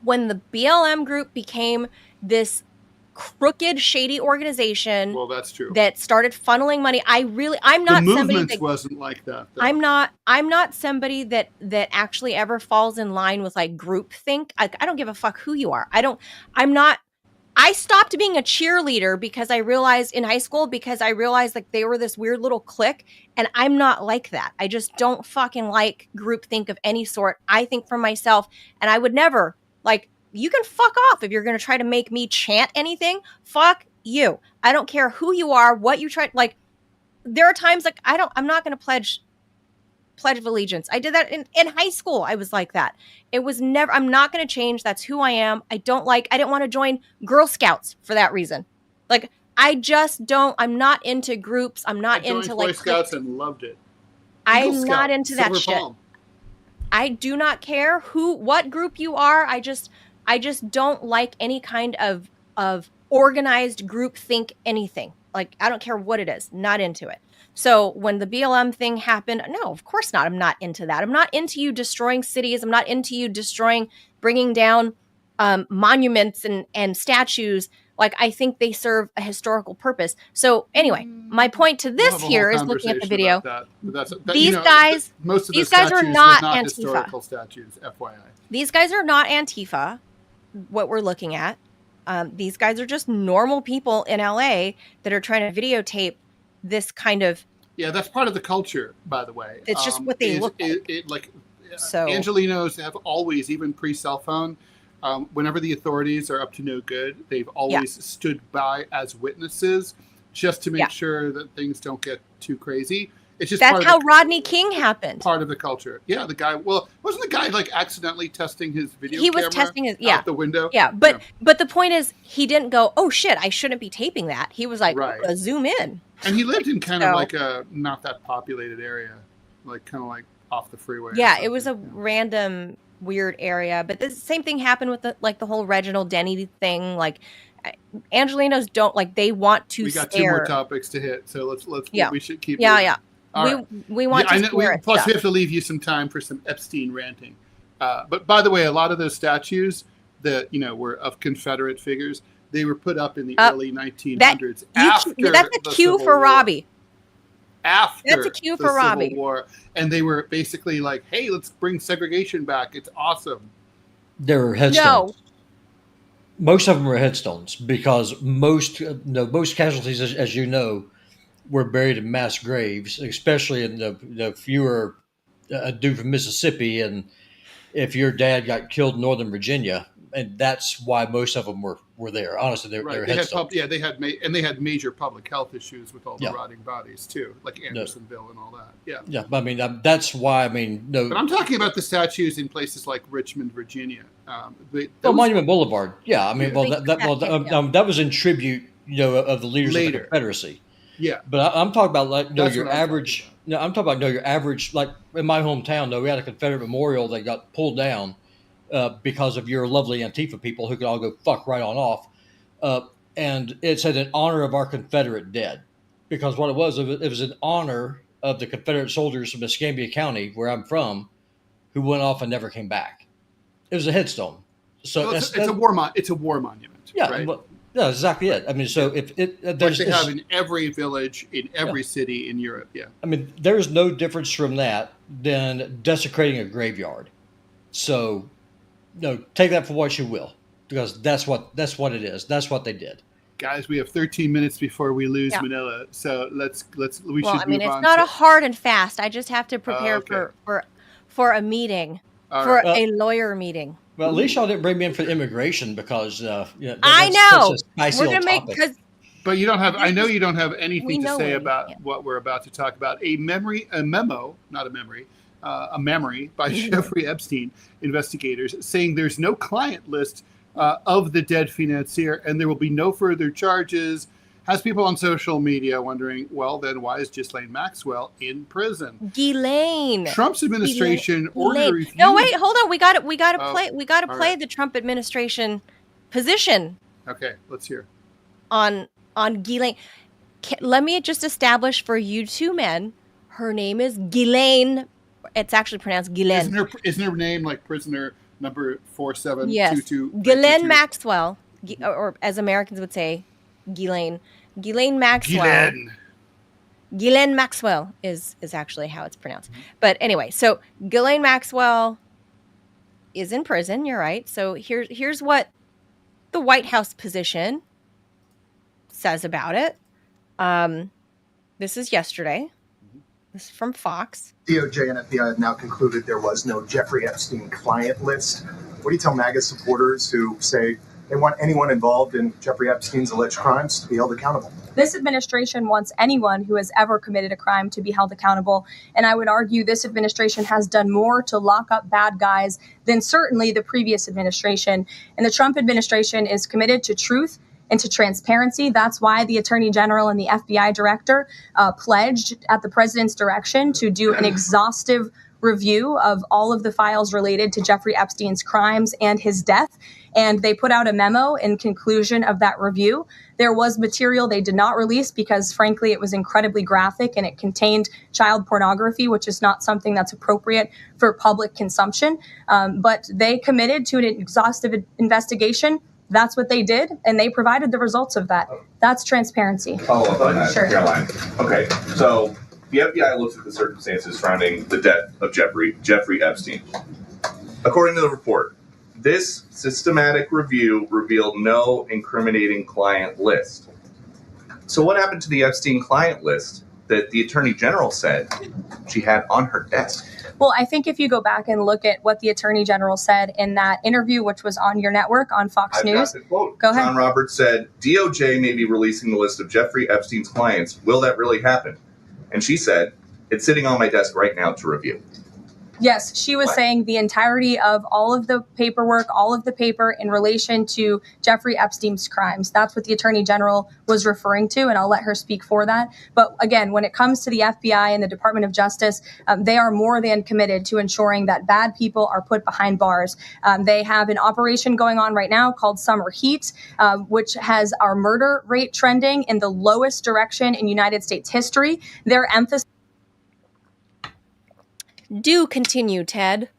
When the BLM group became this crooked, shady organization. Well, that's true. That started funneling money. I'm not the somebody movement wasn't like that. Though. I'm not somebody that actually ever falls in line with like groupthink. I don't give a fuck who you are. I stopped being a cheerleader because I realized in high school like they were this weird little clique, and I'm not like that. I just don't fucking like groupthink of any sort. I think for myself, and I would never like. You can fuck off if you're going to try to make me chant anything. Fuck you. I don't care who you are, what you try. Like, there are times like I'm not going to pledge of allegiance. I did that in high school. I was like that. It was never. I'm not going to change. That's who I am. I didn't want to join Girl Scouts for that reason. Like, I just don't. I'm not into groups. I'm not into like Boy Scouts and loved it. I'm not into that shit. I do not care what group you are. I just don't like any kind of organized group think anything. Like, I don't care what it is. Not into it. So when the BLM thing happened, no, of course not. I'm not into that. I'm not into you destroying cities. I'm not into you bringing down monuments and statues. Like, I think they serve a historical purpose. So anyway, my point to this here is looking at the video. These guys are not Antifa. Historical statues, FYI. These guys are not Antifa. What we're looking at. These guys are just normal people in LA that are trying to videotape this kind of. Yeah, that's part of the culture, by the way. It's just what they look like. So Angelinos have always, even pre-cell phone, whenever the authorities are up to no good, they've always stood by as witnesses just to make sure that things don't get too crazy. It's just that's how Rodney King happened. Part of the culture. Yeah, the guy. Well, wasn't the guy like accidentally testing his video? He was testing his out the window. Yeah, but the point is, he didn't go, "Oh shit, I shouldn't be taping that." He was like, "Zoom in." And he lived in kind of like a not that populated area, like kind of like off the freeway. Yeah, it was a random weird area. But the same thing happened with the whole Reginald Denny thing. Like, Angelinos don't like. They want to. We got 2 more topics to hit, so let's. Yeah. We should keep. Yeah. We want to plus, we have to leave you some time for some Epstein ranting. But by the way, a lot of those statues that were of Confederate figures, they were put up in the early 1900s. That's a cue for Robbie. That's a cue for Robbie. Civil War, and they were basically like, "Hey, let's bring segregation back. It's awesome." There were headstones. No. Most of them were headstones because most casualties, as you know, were buried in mass graves, especially in the fewer dude from Mississippi, and if your dad got killed in Northern Virginia, and that's why most of them were there. Honestly, they were headstones. They had major public health issues with all the rotting bodies too, like Andersonville and all that. Yeah. I mean, that's why. I mean, no. But I'm talking about the statues in places like Richmond, Virginia. Monument Boulevard. Yeah, I mean, that was in tribute, of the leaders of the Confederacy. Yeah, but I'm talking about your average. I'm talking about your average. Like in my hometown, we had a Confederate memorial that got pulled down because of your lovely Antifa people who could all go fuck right on off, and it said in honor of our Confederate dead, because what it was in honor of the Confederate soldiers from Escambia County, where I'm from, who went off and never came back. It was a headstone. So it's a war monument. Yeah. Right? Yeah, exactly it. I mean, so if there's they have in every village, in every city in Europe, I mean, there's no difference from that than desecrating a graveyard. So, take that for what you will, because that's what it is. That's what they did. Guys, we have 13 minutes before we lose Manila, so let's we should move on. It's not a hard and fast. I just have to prepare for a meeting, a lawyer meeting. Well, at least y'all didn't bring me in for immigration because I know we're gonna make But you don't have. I know you don't have anything to say about what we're about to talk about. A memory by Jeffrey Epstein investigators saying there's no client list of the dead financier, and there will be no further charges. Has people on social media wondering, well, then why is Ghislaine Maxwell in prison? Ghislaine. Trump's administration ordered a review. No, wait, hold on. We got to play the Trump administration position. Okay, let's hear. On Ghislaine. Let me just establish for you two men, her name is Ghislaine. It's actually pronounced Ghislaine. Isn't her name like prisoner number 4722? Yes. Ghislaine Maxwell, or as Americans would say, Ghislaine. Ghislaine Maxwell. Ghislaine Maxwell is actually how it's pronounced. But anyway, so Ghislaine Maxwell is in prison. You're right. So here's what the White House position says about it. This is yesterday. This is from Fox. DOJ and FBI have now concluded there was no Jeffrey Epstein client list. What do you tell MAGA supporters who say they want anyone involved in Jeffrey Epstein's alleged crimes to be held accountable? This administration wants anyone who has ever committed a crime to be held accountable. And I would argue this administration has done more to lock up bad guys than certainly the previous administration. And the Trump administration is committed to truth and to transparency. That's why the Attorney General and the FBI Director pledged at the president's direction to do an exhaustive review of all of the files related to Jeffrey Epstein's crimes and his death. And they put out a memo in conclusion of that review. There was material they did not release because, frankly, it was incredibly graphic and it contained child pornography, which is not something that's appropriate for public consumption. But they committed to an exhaustive investigation. That's what they did, and they provided the results of that. That's transparency. Follow up on that, Sure. Caroline. Okay, so the FBI looks at the circumstances surrounding the death of Jeffrey Epstein. According to the report, this systematic review revealed no incriminating client list. So what happened to the Epstein client list that the Attorney General said she had on her desk? Well, I think if you go back and look at what the Attorney General said in that interview, which was on your network on Fox News. Got the quote. Go ahead. John Roberts said, DOJ may be releasing the list of Jeffrey Epstein's clients. Will that really happen? And she said, it's sitting on my desk right now to review. Yes, she was saying the entirety of all of the paperwork, all of the paper in relation to Jeffrey Epstein's crimes. That's what the Attorney General was referring to, and I'll let her speak for that. But again, when it comes to the FBI and the Department of Justice, they are more than committed to ensuring that bad people are put behind bars. They have an operation going on right now called Summer Heat, which has our murder rate trending in the lowest direction in United States history. Their emphasis. Do continue, Ted.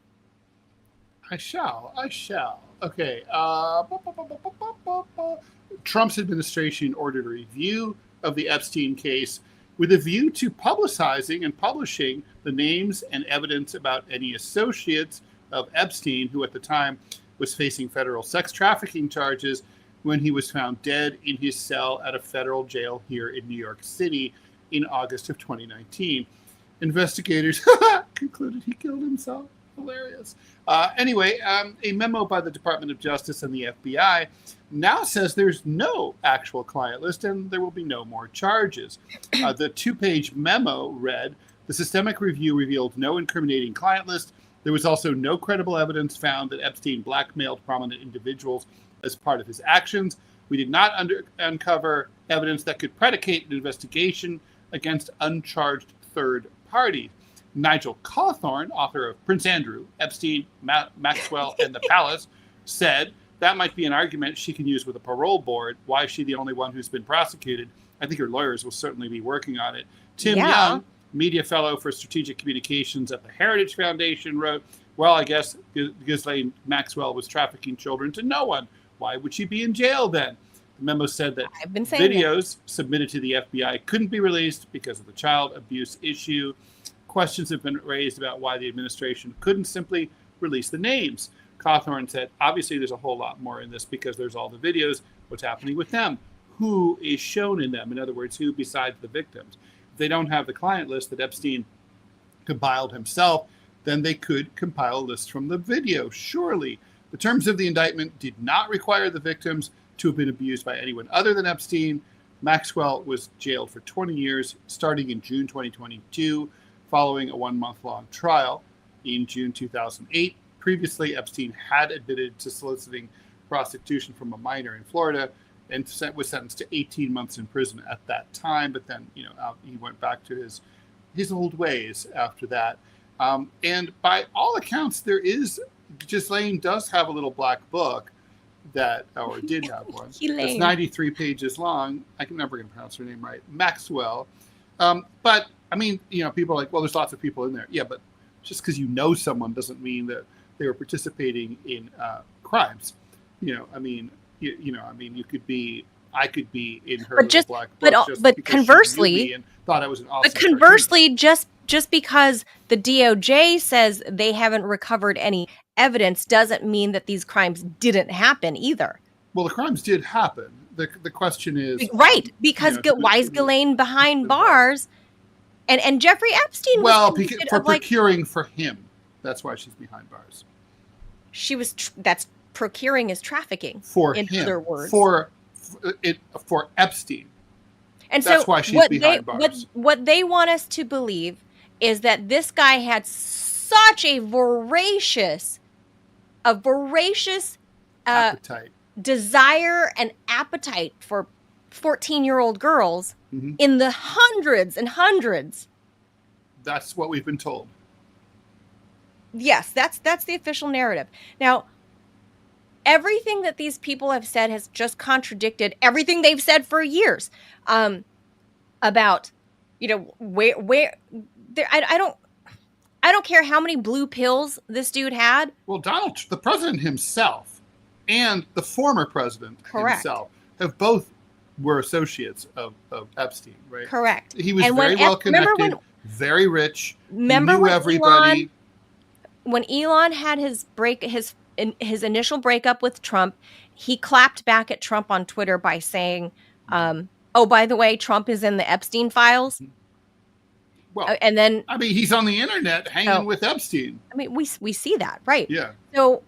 I shall. Okay. Trump's administration ordered a review of the Epstein case with a view to publicizing and publishing the names and evidence about any associates of Epstein, who at the time was facing federal sex trafficking charges when he was found dead in his cell at a federal jail here in New York City in August of 2019. Investigators concluded he killed himself. Hilarious. Anyway, a memo by the Department of Justice and the FBI now says there's no actual client list and there will be no more charges. The two-page memo read, the systemic review revealed no incriminating client list. There was also no credible evidence found that Epstein blackmailed prominent individuals as part of his actions. We did not uncover evidence that could predicate an investigation against uncharged third party. Nigel Cawthorn, author of Prince Andrew, Epstein, Maxwell, and the Palace, said that might be an argument she can use with a parole board. Why is she the only one who's been prosecuted? I think her lawyers will certainly be working on it. Tim Young, media fellow for strategic communications at the Heritage Foundation, wrote, well, I guess Ghislaine Maxwell was trafficking children to no one. Why would she be in jail then? The memo said that videos submitted to the FBI couldn't be released because of the child abuse issue. Questions have been raised about why the administration couldn't simply release the names. Cawthorn said, obviously there's a whole lot more in this because there's all the videos, what's happening with them, who is shown in them, in other words, who besides the victims. If they don't have the client list that Epstein compiled himself, then they could compile a list from the video, surely. The terms of the indictment did not require the victims to have been abused by anyone other than Epstein. Maxwell was jailed for 20 years, starting in June 2022, following a 1-month-long trial in June 2008. Previously, Epstein had admitted to soliciting prostitution from a minor in Florida and was sentenced to 18 months in prison at that time. But then, he went back to his old ways after that. And by all accounts, Ghislaine does have a little black book or did have one. It's 93 pages long. I'm never going to pronounce her name right. Maxwell. But I mean, people are like, well, there's lots of people in there. Yeah, but just because you know someone doesn't mean that they were participating in crimes. I could be in her black book. But conversely, and thought I was an awesome. But conversely, just because the DOJ says they haven't recovered any evidence doesn't mean that these crimes didn't happen either. Well, the crimes did happen. The question is because why is Ghislaine behind bars, and Jeffrey Epstein? Procuring for him. That's why she's behind bars. She was. That's procuring is trafficking. For in him, other words, for Epstein. And that's so why she's behind bars. What they want us to believe is that this guy had such a voracious appetite, desire and appetite for 14-year-old girls in the hundreds and hundreds. That's what we've been told. Yes, that's the official narrative. Now, everything that these people have said has just contradicted everything they've said for years about, where I don't care how many blue pills this dude had. Well, the president himself and the former president himself have both were associates of Epstein, right? Correct. He was very well connected, very rich, knew everybody. When Elon had his initial breakup with Trump, he clapped back at Trump on Twitter by saying, oh, by the way, Trump is in the Epstein files. Well, and then he's on the internet hanging with Epstein. We see that, right? Yeah. So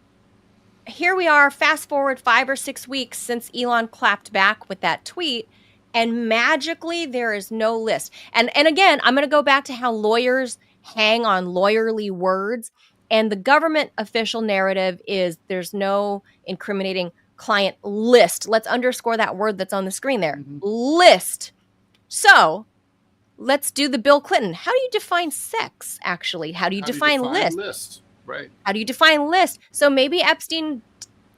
here we are, fast forward 5 or 6 weeks since Elon clapped back with that tweet, and magically there is no list. And again, I'm going to go back to how lawyers hang on lawyerly words. And the government official narrative is there's no incriminating client list. Let's underscore that word that's on the screen there. List. So let's do the Bill Clinton. How do you define sex, actually? How do you define list? Right. How do you define list? So maybe Epstein,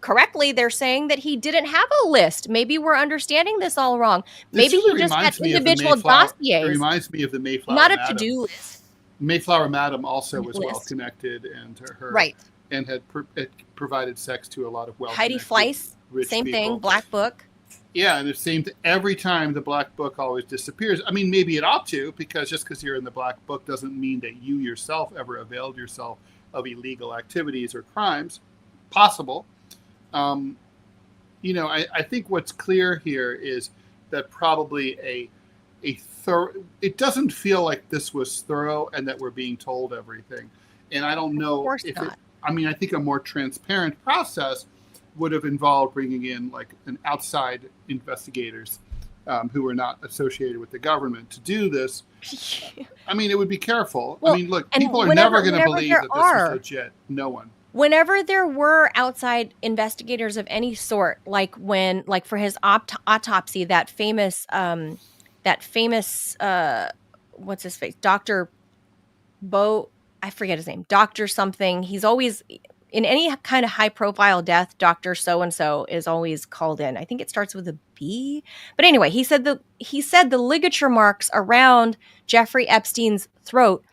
correctly, they're saying that he didn't have a list. Maybe we're understanding this all wrong. Maybe he just had individual dossiers. It reminds me of the Mayflower Not a Madam. to-do list. Mayflower Madam also was well connected, and her and had provided sex to a lot of wealthy. Heidi Fleiss, same people. Thing. Black Book. Yeah, and the same. Every time the Black Book always disappears. I mean, maybe it ought to, because just because you're in the Black Book doesn't mean that you yourself ever availed yourself of illegal activities or crimes. Possible. I think what's clear here is that probably it doesn't feel like this was thorough and that we're being told everything. And I don't know if I think a more transparent process would have involved bringing in like an outside investigators who are not associated with the government to do this. I mean, it would be careful. Well, look, people are never going to believe that this is legit. No one. Whenever there were outside investigators of any sort, like for his autopsy, that famous what's his face? Dr. I forget his name. Dr. something. He's always in any kind of high profile death, Dr. so-and-so is always called in. I think it starts with a B. But anyway, he said the ligature marks around Jeffrey Epstein's throat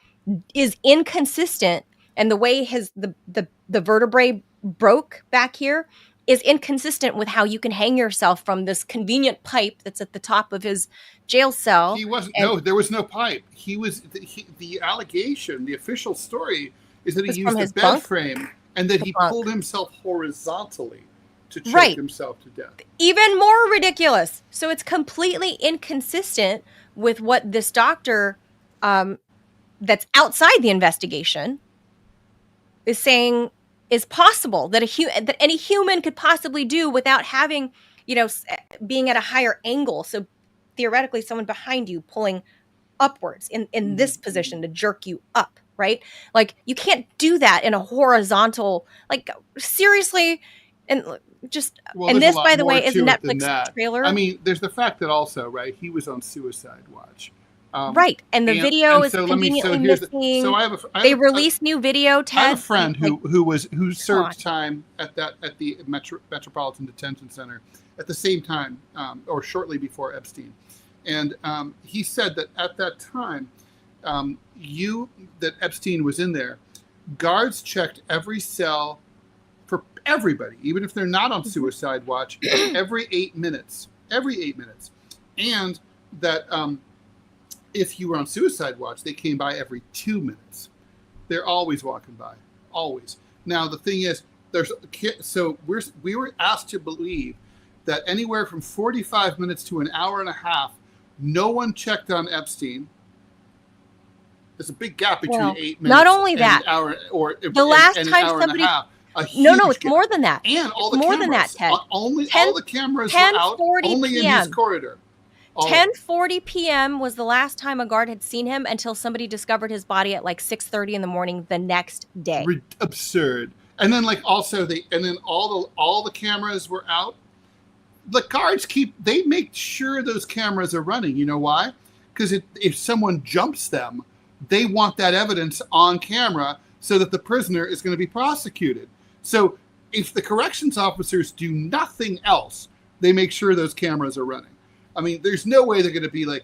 is inconsistent, and the way the vertebrae broke back here is inconsistent with how you can hang yourself from this convenient pipe that's at the top of his jail cell. He wasn't. There was no pipe. The allegation, the official story, is that he used a bed frame and that he pulled himself horizontally to choke himself to death. Even more ridiculous. So it's completely inconsistent with what this doctor, that's outside the investigation, is saying is possible that that any human could possibly do without having, being at a higher angle. So theoretically someone behind you pulling upwards in this position to jerk you up, right? Like, you can't do that in a horizontal, like, seriously. And just, and this, by the way, is a Netflix trailer. I mean, there's the fact that also, right, he was on suicide watch. Right, and the video is conveniently missing. They released new video. Ted, I have a friend who served time at the Metropolitan Detention Center at the same time, or shortly before Epstein, and he said that at that time, that Epstein was in there, guards checked every cell for everybody, even if they're not on suicide watch, every 8 minutes, and that. If you were on suicide watch, they came by every 2 minutes. They're always walking by, always. Now the thing is, we were asked to believe that anywhere from 45 minutes to an hour and a half, no one checked on Epstein. There's a big gap between 8 minutes. Not only that, an hour, or the last time somebody. No, it's more than that. And all the cameras, more than that, Ted. All the cameras were out, only in his corridor. 10:40 p.m. was the last time a guard had seen him until somebody discovered his body at like 6:30 in the morning the next day. Absurd. And then all the cameras were out. The guards they make sure those cameras are running. You know why? Because if someone jumps them, they want that evidence on camera so that the prisoner is going to be prosecuted. So if the corrections officers do nothing else, they make sure those cameras are running. I mean, there's no way they're going to be like,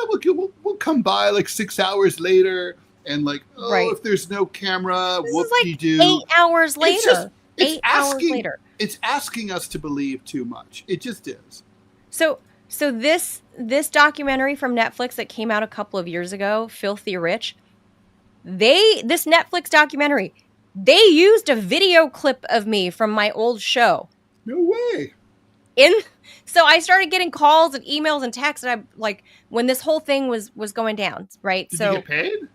we'll come by like 6 hours later and like, if there's no camera, whoop-de-doo. 8 hours later. It's asking us to believe too much. It just is. So this documentary from Netflix that came out a couple of years ago, Filthy Rich, this Netflix documentary, they used a video clip of me from my old show. No way. So I started getting calls and emails and texts, and I like when this whole thing was going down, right? Did you get paid?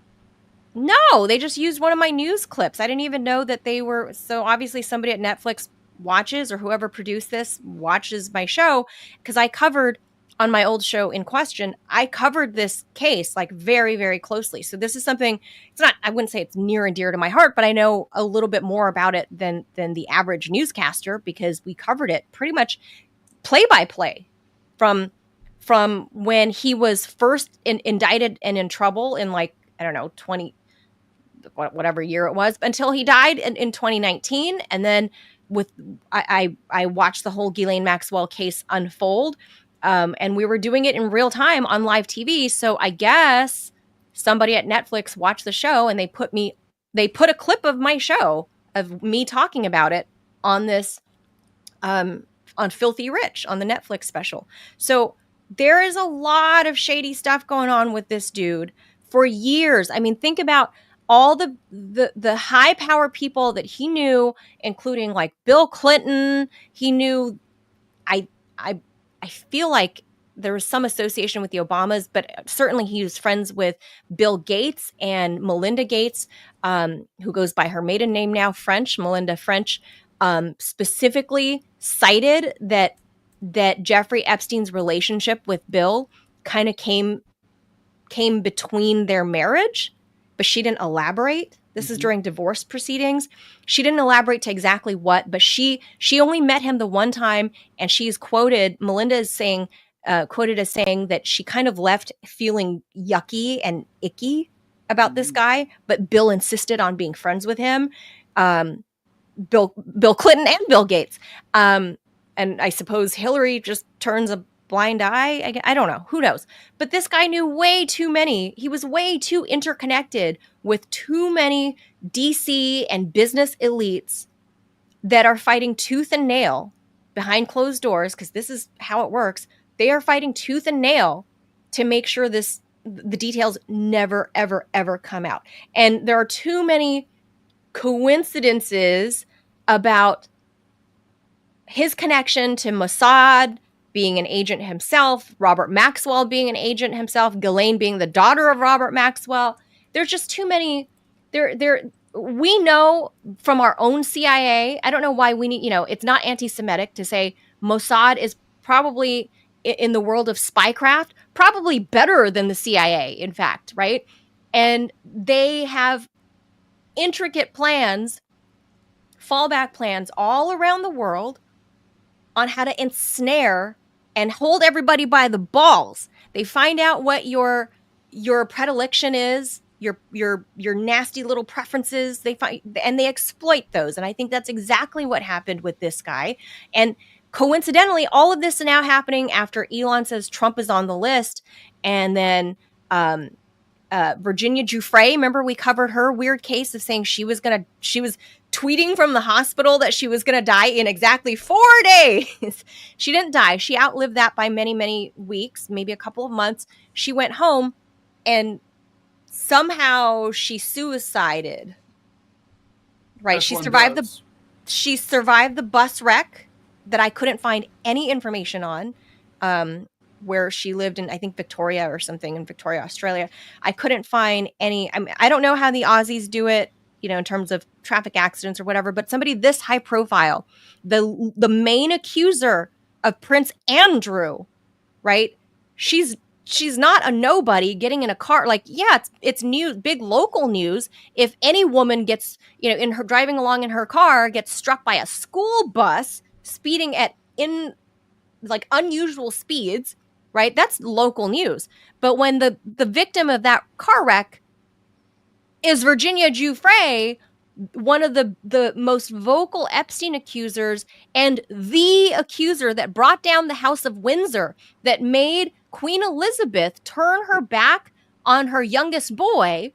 No, they just used one of my news clips. I didn't even know that they were. So obviously somebody at Netflix watches, or whoever produced this watches my show, because I covered on my old show in question, I covered this case like very, very closely. So this is something, it's not, I wouldn't say it's near and dear to my heart, but I know a little bit more about it than the average newscaster, because we covered it pretty much play by play from when he was first indicted and in trouble in like, I don't know, 20, whatever year it was, until he died in 2019. And then I watched the whole Ghislaine Maxwell case unfold. And we were doing it in real time on live TV. So I guess somebody at Netflix watched the show and they put a clip of my show of me talking about it on this, on Filthy Rich, on the Netflix special. So there is a lot of shady stuff going on with this dude for years. I mean, think about all the high power people that he knew, including like Bill Clinton. He knew, I feel like there was some association with the Obamas, but certainly he was friends with Bill Gates and Melinda Gates, who goes by her maiden name now, French, Melinda French, specifically cited that Jeffrey Epstein's relationship with Bill kind of came between their marriage, but she didn't elaborate. This is during divorce proceedings. She didn't elaborate to exactly what, but she only met him the one time, and she's quoted, Melinda is saying, quoted as saying that she kind of left feeling yucky and icky about this guy, but Bill insisted on being friends with him. Bill Clinton and Bill Gates. And I suppose Hillary just turns a blind eye. I don't know. Who knows? But this guy knew way too many. He was way too interconnected with too many DC and business elites that are fighting tooth and nail behind closed doors, because this is how it works. They are fighting tooth and nail to make sure the details never, ever, ever come out. And there are too many coincidences about his connection to Mossad, being an agent himself, Robert Maxwell being an agent himself, Ghislaine being the daughter of Robert Maxwell. There's just too many. We know from our own CIA, I don't know why we need, it's not anti-Semitic to say Mossad is probably in the world of spycraft, probably better than the CIA, in fact, right? And they have intricate plans, fallback plans all around the world on how to ensnare and hold everybody by the balls. They find out what your predilection is, your nasty little preferences. They find and they exploit those. And I think that's exactly what happened with this guy. And coincidentally, all of this is now happening after Elon says Trump is on the list, and then Virginia Giuffre, remember we covered her weird case of saying she was tweeting from the hospital that she was going to die in exactly 4 days. She didn't die. She outlived that by many, many weeks, maybe a couple of months. She went home and somehow she suicided. Right. She survived the bus wreck that I couldn't find any information on. Where she lived in, I think, Victoria or something in Victoria, Australia. I couldn't find any. I don't know how the Aussies do it, in terms of traffic accidents or whatever, but somebody this high profile, the main accuser of Prince Andrew, right? She's not a nobody getting in a car. Like, yeah, it's news, big local news. If any woman gets, in her driving along in her car, gets struck by a school bus speeding at unusual speeds, right? That's local news. But when the victim of that car wreck is Virginia Giuffre, one of the most vocal Epstein accusers and the accuser that brought down the House of Windsor, that made Queen Elizabeth turn her back on her youngest boy,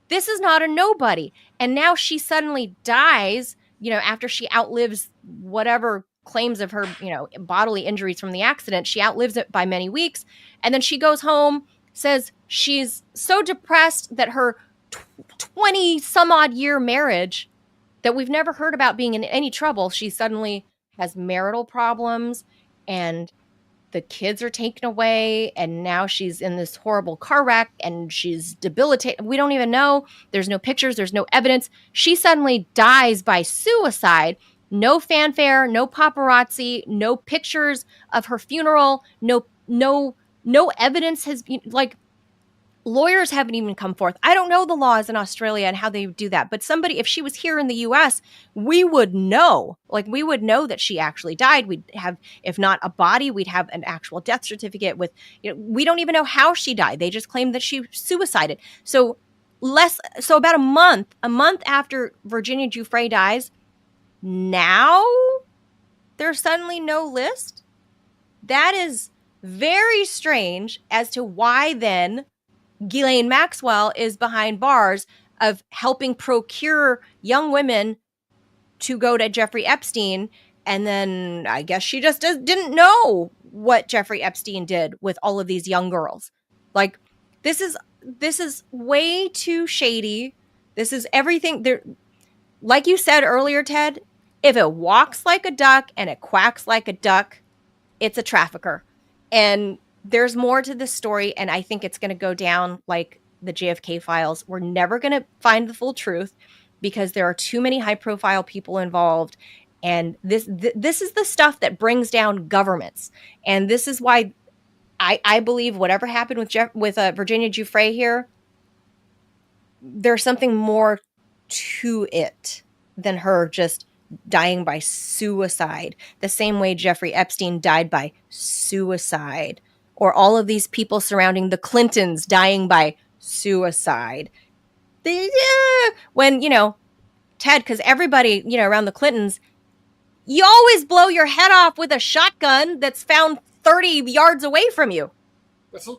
this is not a nobody. And now she suddenly dies, after she outlives whatever claims of her, bodily injuries from the accident. She outlives it by many weeks. And then she goes home, says she's so depressed that her 20 some odd year marriage that we've never heard about being in any trouble, she suddenly has marital problems and the kids are taken away. And now she's in this horrible car wreck and she's debilitated. We don't even know. There's no pictures. There's no evidence. She suddenly dies by suicide. No fanfare, no paparazzi, no pictures of her funeral, no evidence has been, lawyers haven't even come forth. I don't know the laws in Australia and how they do that, but somebody, if she was here in the US, we would know. We would know that she actually died. We'd have, if not a body, we'd have an actual death certificate with, we don't even know how she died. They just claimed that she suicided. So about a month after Virginia Giuffre dies, now there's suddenly no list. That is very strange as to why then Ghislaine Maxwell is behind bars of helping procure young women to go to Jeffrey Epstein. And then I guess she just didn't know what Jeffrey Epstein did with all of these young girls. This is way too shady. This is everything there. Like you said earlier, Ted, if it walks like a duck and it quacks like a duck, it's a trafficker. And there's more to this story, and I think it's going to go down like the JFK files. We're never going to find the full truth because there are too many high-profile people involved, and this is the stuff that brings down governments. And this is why I believe whatever happened with Virginia Giuffre here, there's something more to it than her just dying by suicide, the same way Jeffrey Epstein died by suicide, or all of these people surrounding the Clintons dying by suicide. When, Ted, because everybody, around the Clintons, you always blow your head off with a shotgun that's found 30 yards away from you. There's a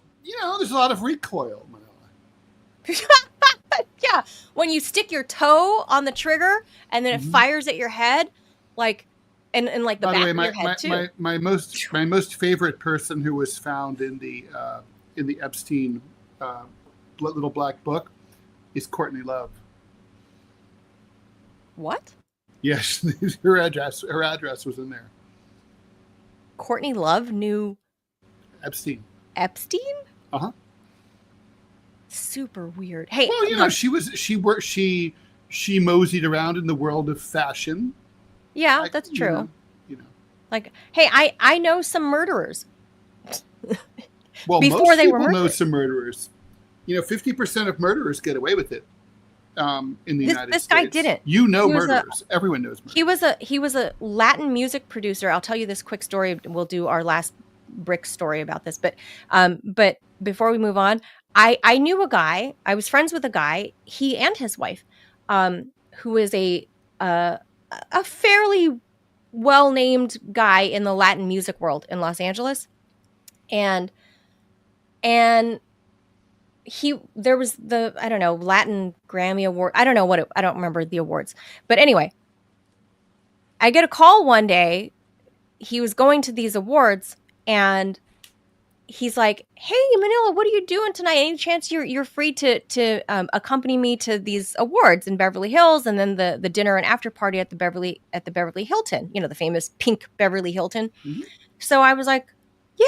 lot of recoil, Manila. Yeah, when you stick your toe on the trigger and then it fires at your head, and the back of your head too. My most favorite person who was found in the Epstein little black book is Courtney Love. What? Yes, her address was in there. Courtney Love knew Epstein. Epstein? Uh-huh. Super weird. Hey, well, she moseyed around in the world of fashion. Yeah, that's true. Hey, I know some murderers. Well, before most they were people know murdered. some murderers. 50% of murderers get away with it in the United States. This guy didn't. Murderers. Everyone knows murderers. He was a Latin music producer. I'll tell you this quick story. We'll do our last brick story about this. But before we move on, I knew a guy. I was friends with a guy, he and his wife, who is a fairly well-named guy in the Latin music world in Los Angeles. And there was the, I don't know, Latin Grammy Award. I don't know I don't remember the awards. But anyway, I get a call one day. He was going to these awards and he's like, "Hey, Manila, what are you doing tonight? Any chance you're free to accompany me to these awards in Beverly Hills, and then the dinner and after party at the Beverly Hilton, the famous pink Beverly Hilton." Mm-hmm. So I was like, "Yeah,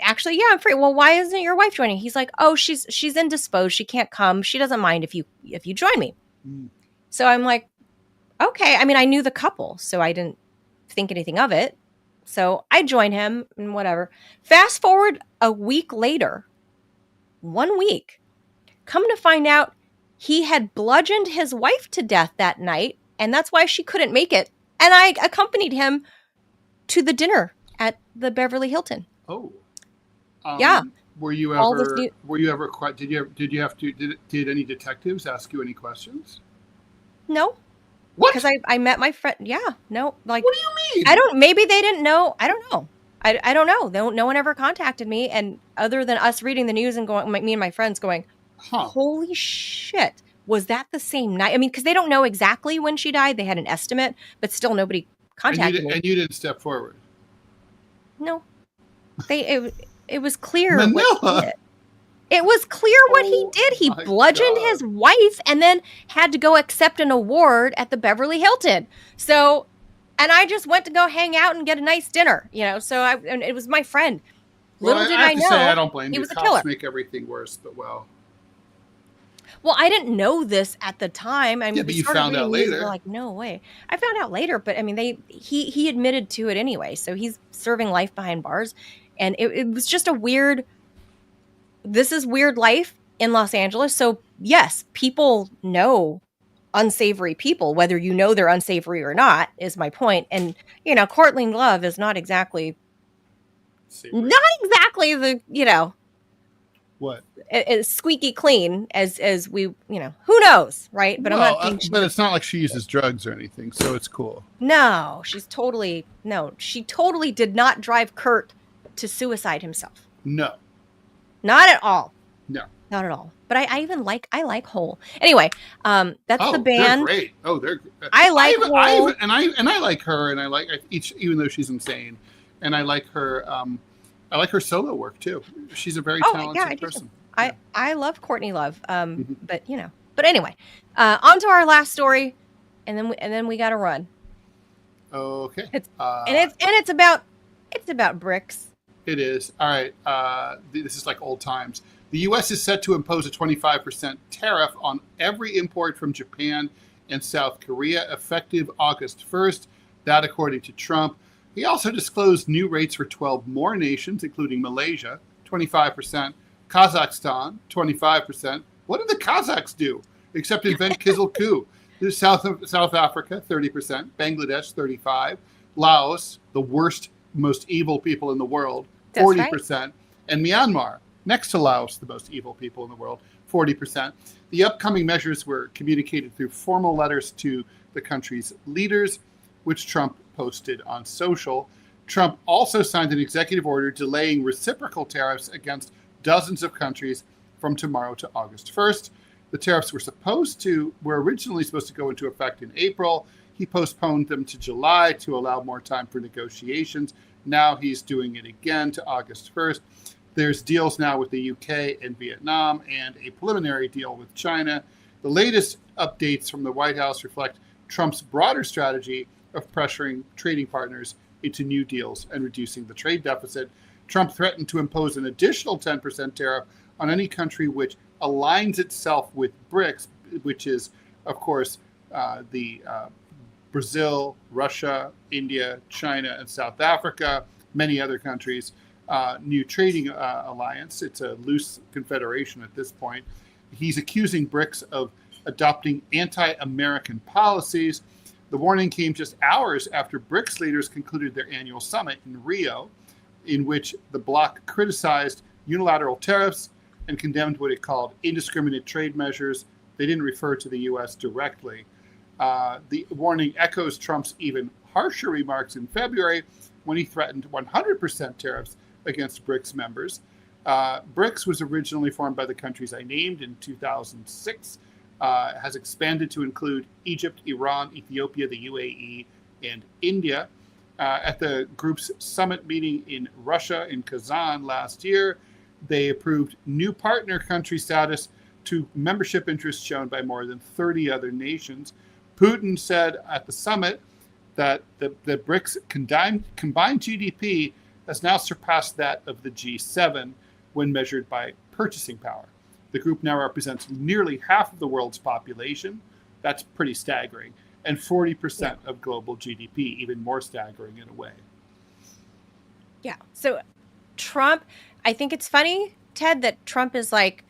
actually, yeah, I'm free." "Well, why isn't your wife joining?" He's like, "Oh, she's indisposed. She can't come. She doesn't mind if you join me." Mm. So I'm like, "Okay." I mean, I knew the couple, so I didn't think anything of it. So I join him and whatever. Fast forward a week later, 1 week, come to find out he had bludgeoned his wife to death that night, and that's why she couldn't make it. And I accompanied him to the dinner at the Beverly Hilton. Oh, yeah. Were you ever quite? Did any detectives ask you any questions? No. What? Because I met my friend. Yeah. No. Like. What do you mean? Maybe they didn't know. I don't know. I don't know. No one ever contacted me. And other than us reading the news and going, me and my friends going, holy shit, was that the same night? I mean, because they don't know exactly when she died. They had an estimate, but still nobody contacted me. And you didn't step forward? No. It was clear Manila. what he did. It was clear what he did. He bludgeoned his wife and then had to go accept an award at the Beverly Hilton. So, and I just went to go hang out and get a nice dinner, so and it was my friend. Little did I know, say, I don't blame he you. was a Cops killer. Make everything worse, but well. Well, I didn't know this at the time. I mean, but you found out later. We're like, no way. I found out later, but I mean, he admitted to it anyway. So he's serving life behind bars. And it was just this is weird life in Los Angeles. So yes, people know unsavory people, whether you know they're unsavory or not, is my point. And, Courtney Love is not exactly the, what? As squeaky clean as we, who knows, right? But well, I'm not. But it's not like she uses drugs or anything, so it's cool. No, she totally did not drive Kurt to suicide himself. No. Not at all. No. Not at all. But I like Hole. Anyway, that's the band. They're great. Oh, they're. I like Hole. I like her, and I like even though she's insane, and I like her. I like her solo work too. She's a very talented person. I love Courtney Love. But But anyway, on to our last story, and then we got to run. Okay. It's about bricks. It is. All right. This is like old times. The U.S. is set to impose a 25% tariff on every import from Japan and South Korea effective August 1st. That, according to Trump. He also disclosed new rates for 12 more nations, including Malaysia, 25%, Kazakhstan, 25%. What did the Kazakhs do except invent Kizilku? There's South Africa, 30%, Bangladesh, 35%, Laos, the worst, most evil people in the world, 40%, right. And Myanmar, next to Laos, the most evil people in the world, 40%. The upcoming measures were communicated through formal letters to the country's leaders, which Trump posted on social. Trump also signed an executive order delaying reciprocal tariffs against dozens of countries from tomorrow to August 1st. The tariffs were originally supposed to go into effect in April. He postponed them to July to allow more time for negotiations. Now he's doing it again to August 1st. There's deals now with the UK and Vietnam and a preliminary deal with China. The latest updates from the White House reflect Trump's broader strategy of pressuring trading partners into new deals and reducing the trade deficit. Trump threatened to impose an additional 10% tariff on any country which aligns itself with BRICS, which is, of course, Brazil, Russia, India, China, and South Africa, many other countries. new trading alliance. It's a loose confederation at this point. He's accusing BRICS of adopting anti-American policies. The warning came just hours after BRICS leaders concluded their annual summit in Rio, in which the bloc criticized unilateral tariffs and condemned what it called indiscriminate trade measures. They didn't refer to the U.S. directly. The warning echoes Trump's even harsher remarks in February when he threatened 100% tariffs against BRICS members. BRICS was originally formed by the countries I named in 2006, has expanded to include Egypt, Iran, Ethiopia, the UAE, and India. At the group's summit meeting in Russia in Kazan last year, they approved new partner country status to membership interest shown by more than 30 other nations. Putin said at the summit that the BRICS combined GDP has now surpassed that of the G7 when measured by purchasing power. The group now represents nearly half of the world's population. That's pretty staggering. And 40% of global GDP, even more staggering in a way. Yeah. So Trump, I think it's funny, Ted, that Trump is like,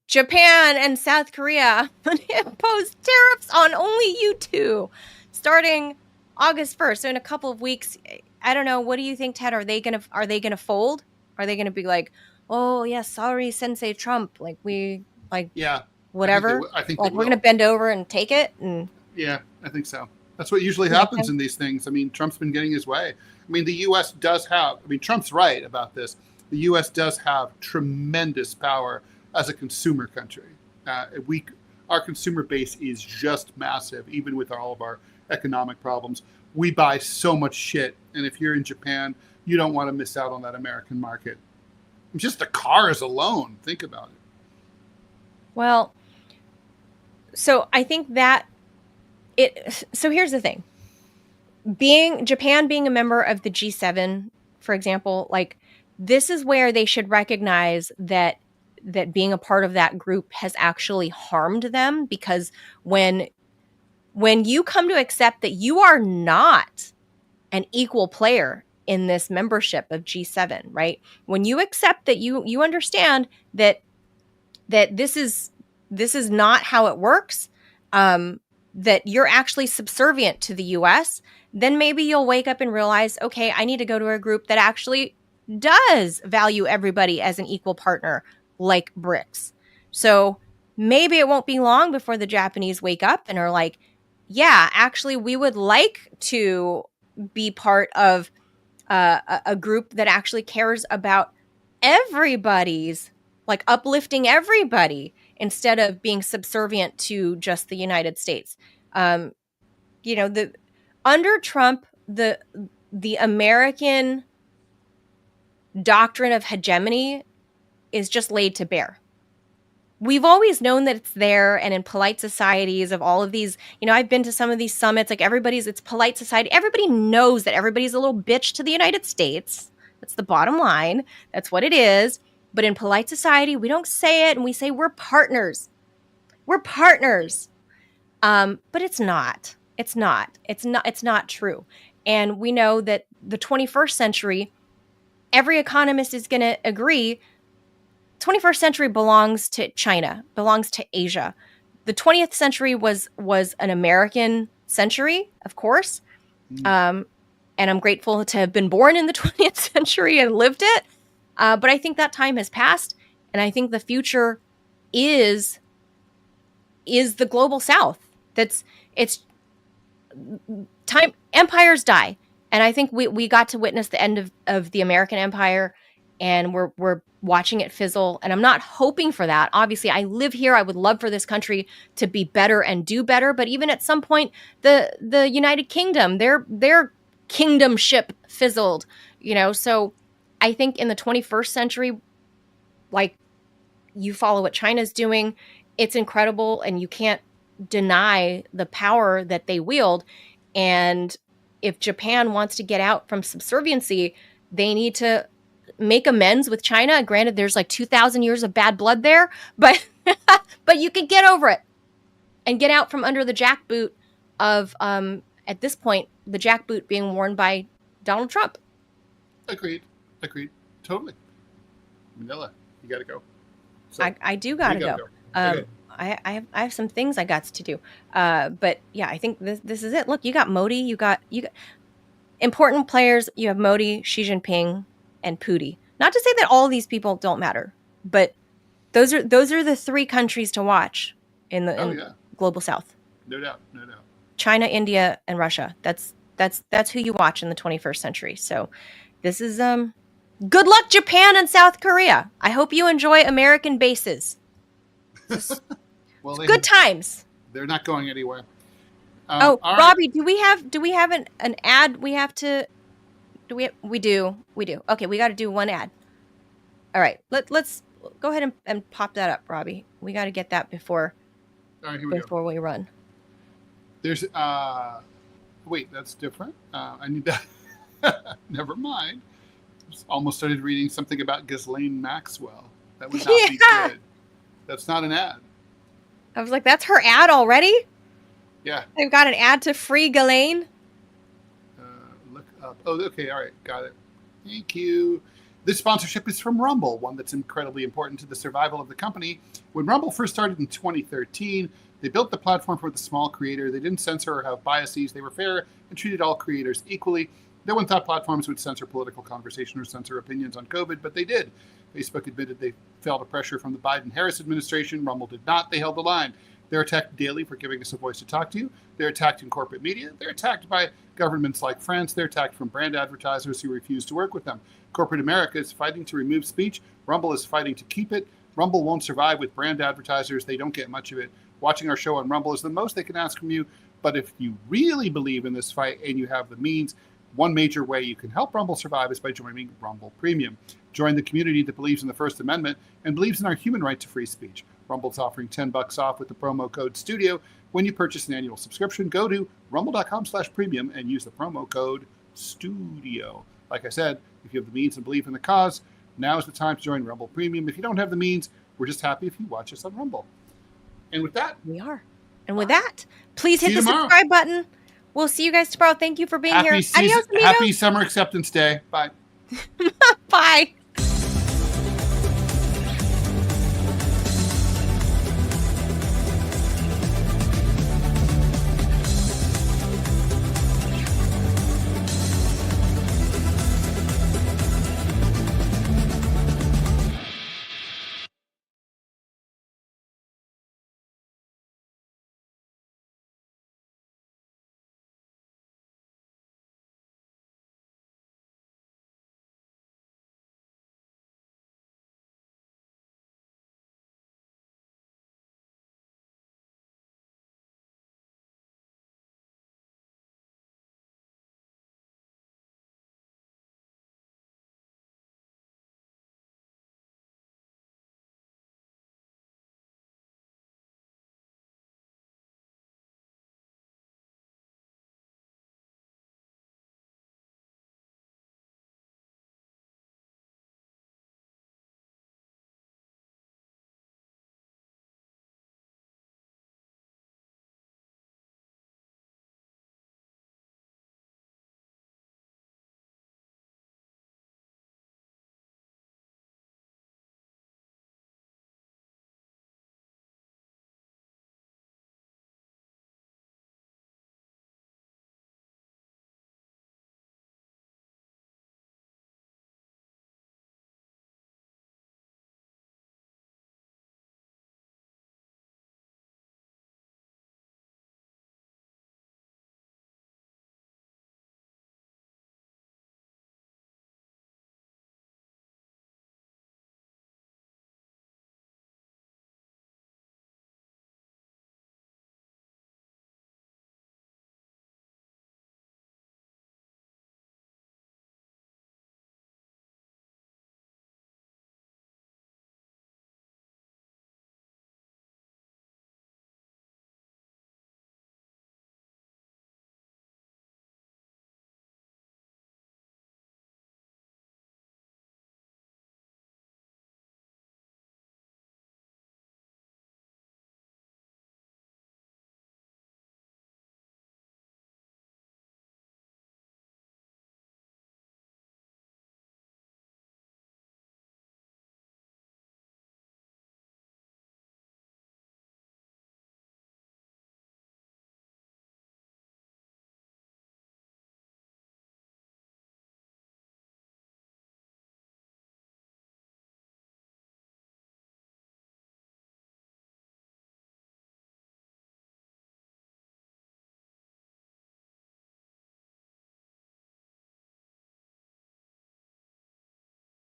Japan and South Korea impose tariffs on only you two starting August 1st. So in a couple of weeks, I don't know. What do you think, Ted? Are they gonna fold? Are they gonna be like, oh yeah, sorry, Sensei Trump, whatever? I think we're gonna bend over and take it? And yeah, I think so. That's what usually happens in these things. I mean, Trump's been getting his way. I mean, the U.S. does have, Trump's right about this. The U.S. does have tremendous power as a consumer country. Our consumer base is just massive, even with all of our economic problems. We buy so much shit. And if you're in Japan, you don't want to miss out on that American market. Just the cars alone, think about it. Well, so I think so here's the thing. Japan being a member of the G7, for example, this is where they should recognize that being a part of that group has actually harmed them, because when you come to accept that you are not an equal player in this membership of G7, right? When you accept that you understand that this is not how it works, that you're actually subservient to the US, then maybe you'll wake up and realize, okay, I need to go to a group that actually does value everybody as an equal partner, like BRICS. So maybe it won't be long before the Japanese wake up and are like, yeah, actually, we would like to be part of a group that actually cares about everybody's, uplifting everybody instead of being subservient to just the United States. Under Trump, the American doctrine of hegemony is just laid to bear. We've always known that it's there, and in polite societies of all of these, I've been to some of these summits, it's polite society. Everybody knows that everybody's a little bitch to the United States. That's the bottom line. That's what it is. But in polite society, we don't say it, and we say we're partners. We're partners. But it's not. It's not true. And we know that the 21st century, every economist is going to agree, 21st century belongs to China, belongs to Asia. The 20th century was an American century, of course. And I'm grateful to have been born in the 20th century and lived it. But I think that time has passed. And I think the future is the global South. It's time. Empires die. And I think we got to witness the end of the American empire, and we're watching it fizzle. And I'm not hoping for that. Obviously, I live here. I would love for this country to be better and do better. But even at some point, the United Kingdom, their kingdomship fizzled, So I think in the 21st century, you follow what China's doing, it's incredible, and you can't deny the power that they wield. And if Japan wants to get out from subserviency, they need to make amends with China. Granted, there's 2,000 years of bad blood there, but but you can get over it and get out from under the jackboot of, at this point, the jackboot being worn by Donald Trump. Agreed. Totally. Manila, you got to go. So, I do got to go. Okay. I have some things I got to do. But yeah, I think this is it. Look, you got Modi, you got important players. You have Modi, Xi Jinping, and Putin. Not to say that all these people don't matter, but those are the three countries to watch in the global South. No doubt. China, India, and Russia. That's who you watch in the 21st century. So this is good luck, Japan and South Korea. I hope you enjoy American bases. Well, good times. They're not going anywhere. Robbie, do we have an ad we have to we do. Okay, we got to do one ad. All right. Let's go ahead and pop that up, Robbie. We got to get that before we run. There's wait, that's different. I need that. Never mind. Almost started reading something about Ghislaine Maxwell. That would not be good. That's not an ad. I was like, that's her ad already? Yeah. They've got an ad to free Ghislaine. Look up. Oh, okay. All right. Got it. Thank you. This sponsorship is from Rumble, one that's incredibly important to the survival of the company. When Rumble first started in 2013, they built the platform for the small creator. They didn't censor or have biases. They were fair and treated all creators equally. No one thought platforms would censor political conversation or censor opinions on COVID, but they did. Facebook admitted they felt a pressure from the Biden-Harris administration. Rumble did not. They held the line. They're attacked daily for giving us a voice to talk to you. They're attacked in corporate media. They're attacked by governments like France. They're attacked from brand advertisers who refuse to work with them. Corporate America is fighting to remove speech. Rumble is fighting to keep it. Rumble won't survive with brand advertisers. They don't get much of it. Watching our show on Rumble is the most they can ask from you. But if you really believe in this fight and you have the means, one major way you can help Rumble survive is by joining Rumble Premium. Join the community that believes in the First Amendment and believes in our human right to free speech. Rumble's offering $10 off with the promo code STUDIO. When you purchase an annual subscription, go to rumble.com/premium and use the promo code STUDIO. Like I said, if you have the means and believe in the cause, now is the time to join Rumble Premium. If you don't have the means, we're just happy if you watch us on Rumble. And with that, we are. And with that, please hit the subscribe button. We'll see you guys tomorrow. Thank you for being here. Adios, amigos. Happy Summer Acceptance Day. Bye. Bye.